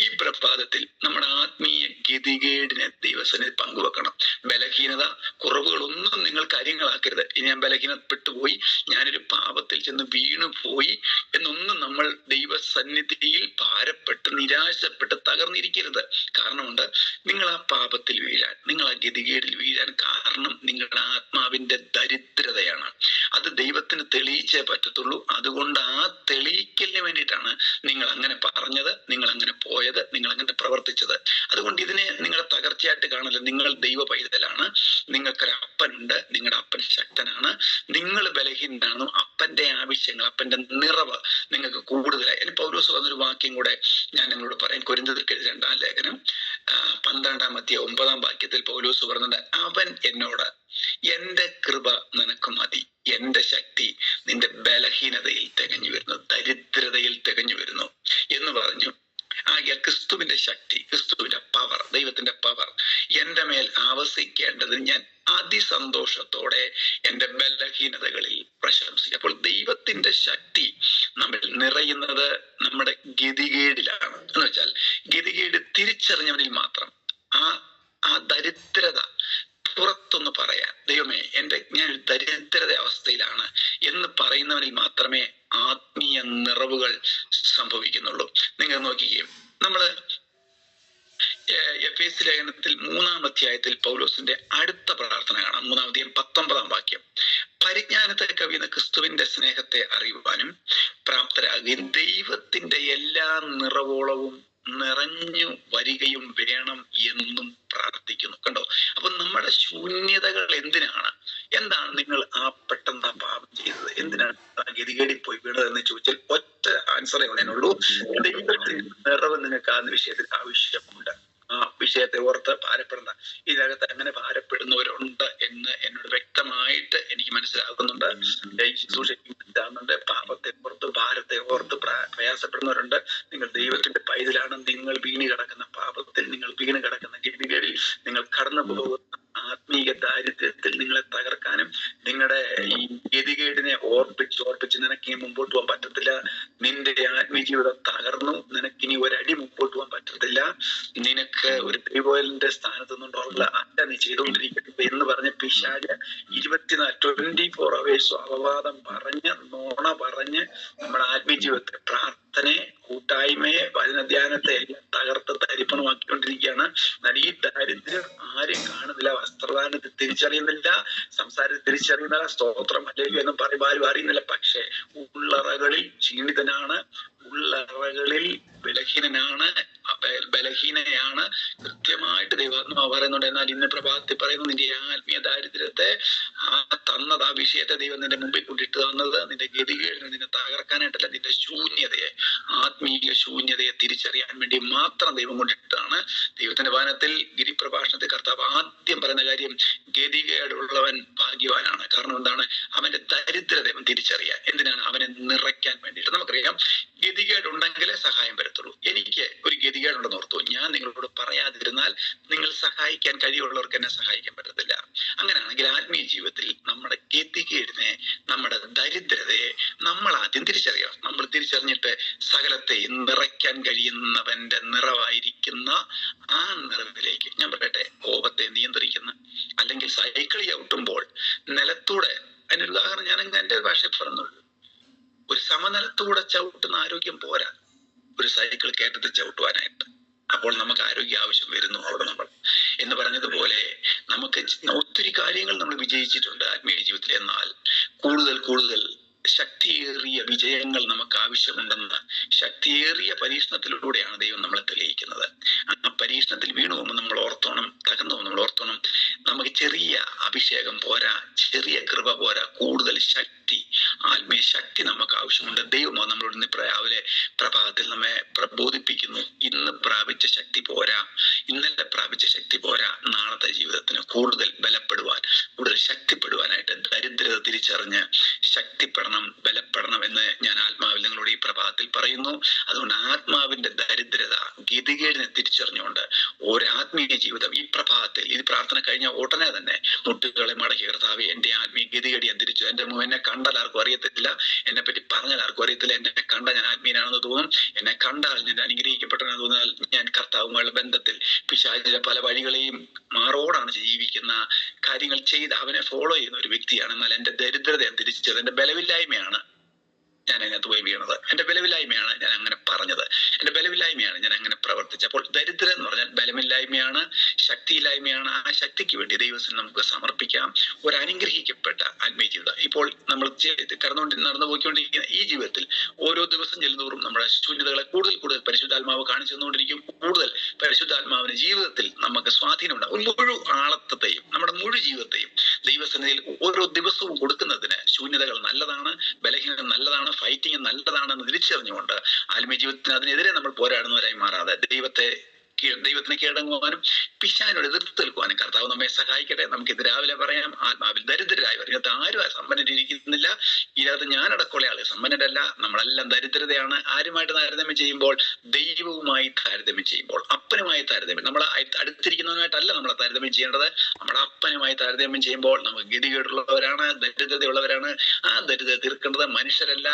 ഈ പ്രഭാതത്തിൽ നമ്മുടെ ആത്മീയ ഗതികേടിനെ ദൈവസന്നിധിയിൽ പങ്കുവെക്കണം. ബലഹീനത, കുറവുകളൊന്നും നിങ്ങൾ കാര്യങ്ങളാക്കരുത്. ഇനി ഞാൻ ബലഹീനപ്പെട്ടുപോയി, ഞാനൊരു പാപത്തിൽ ചെന്ന് വീണുപോയി എന്നൊന്നും നമ്മൾ ദൈവസന്നിധിയിൽ ഭാരപ്പെട്ട് നിരാശപ്പെട്ട് തകർന്നിരിക്കരുത്. കാരണമുണ്ട്, നിങ്ങൾ ആ പാപത്തിൽ വീഴാൻ, നിങ്ങൾ ആ ഗതികേടിൽ വീഴാൻ കാരണം നിങ്ങളുടെ ആത്മാവിന്റെ ദരിദ്രതയാണ്. അത് ദൈവത്തിന് തെളിയിച്ചേ പറ്റത്തുള്ളൂ. അതുകൊണ്ട് ആ തെളിയിക്കലിന് വേണ്ടിയിട്ടാണ് നിങ്ങൾ അങ്ങനെ പറഞ്ഞത്, നിങ്ങൾ അങ്ങനെ പോയത്, നിങ്ങൾ അങ്ങനെ പ്രവർത്തിച്ചത്. അതുകൊണ്ട് ഇതിനെ നിങ്ങളുടെ തകർച്ചയായിട്ട് കാണല്. നിങ്ങൾ ദൈവ പൈതലാണ്, നിങ്ങൾക്കൊരു അപ്പനുണ്ട്, നിങ്ങളുടെ അപ്പൻ ശക്തനാണ്, നിങ്ങൾ ബലഹീനനാണെന്നും അപ്പന്റെ ആവശ്യങ്ങൾ, അപ്പന്റെ നിറവ് നിങ്ങൾക്ക് കൂടുതലായി. ഇനി പൗലോസ് വന്നൊരു വാക്യം കൂടെ ഞാൻ നിങ്ങളോട് പറയാം. കൊരിന്ത്യർക്ക് 2-ാം ലേഖനം 12-ാം അധ്യായം 9-ാം വാക്യത്തിൽ പൗലോസ് പറഞ്ഞത്, അവൻ എന്നോട്, എന്റെ കൃപ നിനക്ക് മതി, എന്റെ ശക്തി നിന്റെ ബലഹീനതയിൽ തികഞ്ഞു വരുന്നു, ദരിദ്രതയിൽ തികഞ്ഞു വരുന്നു എന്ന് പറഞ്ഞു. ആകയാൽ ക്രിസ്തുവിന്റെ ശക്തി, ക്രിസ്തുവിന്റെ പവർ, ദൈവത്തിന്റെ പവർ എന്റെ മേൽ ആവസിക്കേണ്ടതിന് ഞാൻ അതിസന്തോഷത്തോടെ എന്റെ ബലഹീനതകളിൽ പ്രശംസിക്കും. അപ്പോൾ ദൈവത്തിന്റെ ശക്തി നമ്മൾ നിറയുന്നത് നമ്മുടെ ഗതികേടിലാണ്. എന്ന് വെച്ചാൽ ഗതികേട് തിരിച്ചറിഞ്ഞവനിൽ മാത്രം, ആ ദരിദ്രത പുറത്തൊന്ന് പറയാൻ, ദൈവമേ ഞാൻ ദരിദ്രത അവസ്ഥയിലാണ് എന്ന് പറയുന്നവനിൽ മാത്രമേ ആത്മീയ നിറവുകൾ സംഭവിക്കുന്നുള്ളൂ. നിങ്ങൾ നോക്കുകയും, നമ്മള് എഫേസ്യ ലേഖനത്തിൽ 3-ാം അധ്യായത്തിൽ പൗലോസിന്റെ അടുത്ത പ്രാർത്ഥന കാണാം. 3-ാം അധ്യായം 19-ാം വാക്യം, പരിജ്ഞാനത്തെ കവിയുന്ന ക്രിസ്തുവിന്റെ സ്നേഹത്തെ അറിയുവാനും പ്രാപ്തരാകുകയും ദൈവത്തിന്റെ എല്ലാ നിറവോളവും നിറഞ്ഞു വരികയും വേണം എന്നും പ്രാർത്ഥിക്കുന്നു. കണ്ടോ? അപ്പൊ നമ്മുടെ ശൂന്യതകൾ എന്താണ് നിങ്ങൾ പെട്ടെന്ന് ആ പാപം ചെയ്തത്, എന്തിനാണ് ഗതികേടിൽ പോയി വീണത് എന്ന് ചോദിച്ചാൽ ഒറ്റ ആൻസറേ ഉള്ളൂ. ദൈവത്തിന്റെ നിറവ് നിങ്ങൾക്ക് ആ വിഷയത്തിൽ ആവശ്യമുണ്ട്. ആ വിഷയത്തെ ഓർത്ത് ഭാരപ്പെടേണ്ട. ഇതിനകത്ത് അങ്ങനെ ഭാരപ്പെടുന്നവരുണ്ട് എന്ന് എന്നോട് വ്യക്തമായിട്ട് എനിക്ക് മനസ്സിലാകുന്നുണ്ട്. സൂക്ഷിക്കുന്നുണ്ട്. പാപത്തെ ഓർത്ത്, ഭാരത്തെ ഓർത്ത് പ്രയാസപ്പെടുന്നവരുണ്ട്. നിങ്ങൾ ദൈവത്തിന്റെ പൈതലാണ്. നിങ്ങൾ വീണ് കിടക്കുന്ന പാപത്തിൽ, നിങ്ങൾ വീണ് കിടക്കുന്ന ഗതികേടിൽ, നിങ്ങൾ കടന്നു പോകുന്ന ആത്മീയ ദാരിദ്ര്യത്തിൽ നിങ്ങളെ തകർക്കാനും, നിങ്ങളുടെ ഈ ഗതികേടിനെ ഓർപ്പിച്ച് നിനക്ക് മുമ്പോട്ട് പോകാൻ പറ്റത്തില്ല, നിന്റെ ആത്മീയ ജീവിതം തകർന്നു, നിനക്കിനി ഒരടി മുമ്പോട്ട് പോകാൻ പറ്റത്തില്ല, നിനക്ക് ഒരു ദൈവത്തിന്റെ സ്ഥാനത്ത് നിന്നുള്ള നീ ചെയ്തുകൊണ്ടിരിക്കട്ടെ എന്ന് പറഞ്ഞ് പിശാച് 24 hours അപവാദം പറഞ്ഞ്, നോണ പറഞ്ഞ് നമ്മുടെ ആത്മീയ ജീവിതത്തെ, പ്രാർത്ഥനയെ, കൂട്ടായ്മയെ, വചനധ്യാനത്തെ എല്ലാം തകർത്ത് തരിപ്പണമാക്കിക്കൊണ്ടിരിക്കുകയാണ്. എന്നാൽ ഈ ദാരിദ്ര്യം ആരും കാണുന്നില്ല, വസ്ത്രദാനത്തെ തിരിച്ചറിയുന്നില്ല, സംസാരത്തെ തിരിച്ചറിയുന്നില്ല, സ്തോത്രം അല്ലെങ്കിൽ എന്നും പറയുമ്പോൾ ആരും അറിയുന്നില്ല. പക്ഷെ ഉള്ളറകളിൽ ക്ഷീണിതനാണ്, ഉള്ളറകളിൽ ബലഹീനയാണ്. കൃത്യമായിട്ട് ദൈവാത്മാവ് പറയുന്നുണ്ട്. എന്നാൽ ഇന്ന് പ്രഭാതത്തിൽ പറയുന്നു, നിന്റെ ആത്മീയ ദാരിദ്ര്യത്തെ തന്നത്, ആ വിഷയത്തെ ദൈവം നിന്റെ മുമ്പിൽ കൊണ്ടിട്ട് തന്നത് നിന്റെ ഗതികേടിനെ നിന്നെ തകർക്കാനായിട്ടല്ല, നിന്റെ ശൂന്യതയെ, ആത്മീയ ശൂന്യതയെ തിരിച്ചറിയാൻ വേണ്ടി മാത്രം ദൈവം കൊണ്ടിട്ടാണ്. ദൈവത്തിന്റെ വചനത്തിൽ ഗിരിപ്രഭാഷണത്തിൽ കർത്താവ് ആദ്യം പറയുന്ന കാര്യം, ഗതികേടുള്ളവൻ ഭാഗ്യവാനാണ്. കാരണം എന്താണ്? അവന്റെ ദരിദ്രത അവൻ തിരിച്ചറിയാൻ. എന്തിനാണ്? അവനെ നിറയ്ക്കാൻ വേണ്ടിയിട്ട്. നമുക്കറിയാം, ഗതികേടുണ്ടെങ്കിലേ സഹായം വരത്തുള്ളൂ. എനിക്ക് ഒരു ഗതികേടുണ്ടെന്ന് ഓർത്തു, ഞാൻ നിങ്ങളോട് പറയാതിരുന്നാൽ നിങ്ങൾ സഹായിക്കാൻ കഴിവുള്ളവർക്ക് എന്നെ സഹായിക്കാൻ പറ്റത്തില്ല. അങ്ങനെയാണെങ്കിൽ ആത്മീയ ജീവിതത്തിൽ നമ്മുടെ ഗതികേടിനെ, നമ്മുടെ ദരിദ്രതയെ നമ്മൾ ആദ്യം തിരിച്ചറിയണം. നമ്മൾ തിരിച്ചറിഞ്ഞിട്ട് സകലത്തെ നിറയ്ക്കാൻ കഴിയുന്നവന്റെ നിറവായിരിക്കുന്ന ആ നിറവിലേക്ക്, ഞാൻ പറയട്ടെ, കോപത്തെ നിയന്ത്രിക്കുന്ന, അല്ലെങ്കിൽ സൈക്കിൾ ചവിട്ടുമ്പോൾ നിലത്തൂടെ, അതിനൊരു ഉദാഹരണം ഞാൻ എന്റെ ഭാഷയിൽ പറഞ്ഞുള്ളൂ, ഒരു സമനിലത്തൂടെ ചവിട്ടുന്ന ആരോഗ്യം പോരാ ഒരു സൈക്കിൾ കയറ്റത്തിൽ ചവിട്ടുവാനായിട്ട്. അപ്പോൾ നമുക്ക് ആരോഗ്യ ആവശ്യം വരുന്നു അവിടെ നമ്മൾ എന്ന് പറഞ്ഞതുപോലെ നമുക്ക് ഒത്തിരി കാര്യങ്ങൾ നമ്മൾ വിജയിച്ചിട്ടുണ്ട് ആത്മീയ ജീവിതത്തിൽ. എന്നാൽ കൂടുതൽ കൂടുതൽ ശക്തിയേറിയ വിജയങ്ങൾ നമുക്ക് ആവശ്യമുണ്ടെന്ന് ശക്തിയേറിയ പരീക്ഷണത്തിലൂടെയാണ് ദൈവം നമ്മളെ തെളിയിക്കുന്നത്. ആ പരീക്ഷണത്തിൽ വീണു പോകുമ്പോൾ നമ്മൾ ഓർത്തോണം, തകർന്നു പോകുമ്പോൾ നമ്മൾ ഓർത്തോണം, നമുക്ക് ചെറിയ അഭിഷേകം പോരാ, ചെറിയ കൃപ പോരാ, കൂടുതൽ ശക്തി, ആത്മീയ ശക്തി നമുക്ക് ആവശ്യമുണ്ട്. ദൈവം നമ്മളോട് ഇന്ന് രാവിലെ പ്രഭാതത്തിൽ നമ്മെ പ്രബോധിപ്പിക്കുന്നു. ഇന്ന് പ്രാപിച്ച ശക്തി പോരാ, ഇന്നലെ പ്രാപിച്ച ശക്തി പോരാ, നാളത്തെ ജീവിതത്തിന് കൂടുതൽ ബലപ്പെടുവാൻ, കൂടുതൽ ശക്തിപ്പെടുവാനായിട്ട് ദരിദ്രത തിരിച്ചറിഞ്ഞ് ശക്തിപ്പെടണം, ബലപ്പെടണം എന്ന് ഞാൻ ആത്മാവിൽ നിങ്ങളോട് ഈ പ്രഭാതത്തിൽ പറയുന്നു. അതുകൊണ്ട് ആത്മാവിന്റെ ദരിദ്രത, ഗതികേടിനെ തിരിച്ചറിഞ്ഞുകൊണ്ട് ഒരു ആത്മീയ ജീവിതം ഈ പ്രഭാതത്തിൽ, ഈ പ്രാർത്ഥന കഴിഞ്ഞ ഉടനെ തന്നെ മുട്ടുകളെ മടക്കി, കർത്താവേ എന്റെ ആത്മീയ ഗതികേടി ഞാൻ തിരിച്ചു. എന്നെ കണ്ടാൽ ആർക്കും അറിയത്തില്ല, എന്നെ പറ്റി പറഞ്ഞാൽ ആർക്കും അറിയത്തില്ല. എന്നെ കണ്ട ഞാൻ ആത്മീയനാണെന്ന് തോന്നും, എന്നെ കണ്ടാൽ ഞാൻ അനുഗ്രഹിക്കപ്പെട്ടെന്ന് തോന്നിയാൽ ഞാൻ കർത്താവുമായുള്ള ബന്ധത്തിൽ പിശാചിന്റെ പല വഴികളെയും മാറോടാണ് ജീവിക്കുന്ന കാര്യങ്ങൾ ചെയ്ത് അവനെ ഫോളോ ചെയ്യുന്ന ഒരു വ്യക്തിയാണ്. എന്നാൽ എന്റെ ദരിദ്രത ഞാൻ തിരിച്ചത്, എന്റെ ബലമില്ലായ്മയാണ് ഞാൻ അതിനകത്ത് പോയി വീണത്, എന്റെ ബലമില്ലായ്മയാണ് ഞാൻ അങ്ങനെ പറഞ്ഞത്, എന്റെ ബലമില്ലായ്മയാണ് ഞാൻ അങ്ങനെ പ്രവർത്തിച്ചത്. അപ്പോൾ ദരിദ്രം എന്ന് പറഞ്ഞാൽ ബലമില്ലായ്മയാണ്, ശക്തിയില്ലായ്മയാണ്. ആ ശക്തിക്ക് വേണ്ടി ദൈവത്തിന് നമുക്ക് സമർപ്പിക്കാം ഒരു അനുഗ്രഹിക്കപ്പെട്ട ആത്മീയ ജീവിതം. ഇപ്പോൾ നമ്മൾ നടന്നു പോയിക്കൊണ്ടിരിക്കുന്ന ഈ ജീവിതത്തിൽ ഓരോ ദിവസം ചെല്ലുന്നതോറും നമ്മുടെ ശൂന്യതകളെ കൂടുതൽ കൂടുതൽ പരിശുദ്ധാത്മാവ് കാണിച്ചു തന്നുകൊണ്ടിരിക്കും. കൂടുതൽ പരിശുദ്ധാത്മാവിന്റെ ജീവിതത്തിൽ നമുക്ക് സ്വാധീനമുണ്ടാകും. മുഴു ആളത്വത്തെയും നമ്മുടെ മുഴു ജീവിതത്തെയും ദൈവസന്നിധിയിൽ ഓരോ ദിവസവും കൊടുക്കുന്നതിന് ശൂന്യതകൾ നല്ലതാണ്, ബലഹീനത നല്ലതാണ്, ഫൈറ്റിംഗ് നല്ലതാണെന്ന് തിരിച്ചറിഞ്ഞുകൊണ്ട് ആത്മീയ ജീവിതത്തിന് അതിനെതിരെ നമ്മൾ പോരാടുന്നവരായി മാറാതെ ദൈവത്തിന് കീഴടങ്ങുവാനും പിശാചിനോട് എതിർത്ത് നിൽക്കുവാനും കർത്താവ് നമ്മെ സഹായിക്കട്ടെ. നമുക്ക് ഇത് രാവിലെ പറയാം, ആത്മാവിൽ ദരിദ്രരായി വരും. ഇതിനകത്ത് ആരും സമ്പന്നരിക്കുന്നില്ല, ഇതിനകത്ത് ഞാനടക്കമുള്ള ആള് സമ്പന്നരല്ല, നമ്മളെല്ലാം ദരിദ്രതയാണ്. ആരുമായിട്ട് താരതമ്യം ചെയ്യുമ്പോൾ, ദൈവവുമായി താരതമ്യം ചെയ്യുമ്പോൾ, അപ്പനുമായി താരതമ്യം, നമ്മൾ അടുത്തിരിക്കുന്നവരുമായിട്ടല്ല നമ്മളെ താരതമ്യം ചെയ്യേണ്ടത്, നമ്മുടെ അപ്പനുമായി താരതമ്യം ചെയ്യുമ്പോൾ നമുക്ക് ഗതികേടുള്ളവരാണ്, ദരിദ്രതയുള്ളവരാണ്. ആ ദരിദ്രത തീർക്കേണ്ടത് മനുഷ്യരല്ല,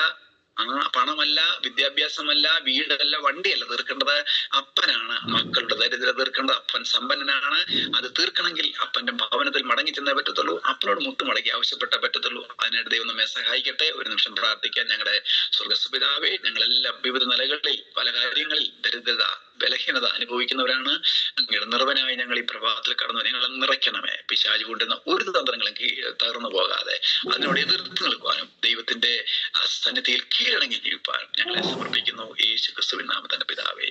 പണമല്ല, വിദ്യാഭ്യാസമല്ല, വീടല്ല, വണ്ടിയല്ല തീർക്കേണ്ടത്, അപ്പനാണ് മക്കളുടെ ദരിദ്രത തീർക്കേണ്ടത്. അപ്പൻ സമ്പന്നനാണ്. അത് തീർക്കണമെങ്കിൽ അപ്പന്റെ ഭവനത്തിൽ മടങ്ങി ചെന്നേ പറ്റത്തുള്ളൂ, അപ്പനോട് മുട്ടുമടക്കി ആവശ്യപ്പെട്ടേ പറ്റത്തുള്ളൂ. അതിനായിട്ട് ദൈവം നമ്മെ സഹായിക്കട്ടെ. ഒരു നിമിഷം പ്രാർത്ഥിക്കാൻ. ഞങ്ങളുടെ സ്വർഗ്ഗപിതാവേ, ഞങ്ങളെല്ലാം വിവിധ നിലകളിൽ പല കാര്യങ്ങളിൽ ദരിദ്രത, ബലഹീനത അനുഭവിക്കുന്നവരാണ്. അങ്ങയുടെ നിർവനായി ഞങ്ങൾ ഈ പ്രഭാതത്തിൽ കടന്നു ഞങ്ങളെ നിറയ്ക്കണമേ. പിശാച് കൊണ്ടുവന്ന ഒരു തന്ത്രങ്ങളും തകർന്നു പോകാതെ അതിനോട് എതിർത്ത് നിൽക്കുവാനും ദൈവത്തിന്റെ സന്നിധിയിൽ കീഴടങ്ങി ജീവിപ്പാനും ഞങ്ങളെ സമർപ്പിക്കുന്നു. യേശു ക്രിസ്തുവിൻ നാമത്തിൽ പിതാവേ.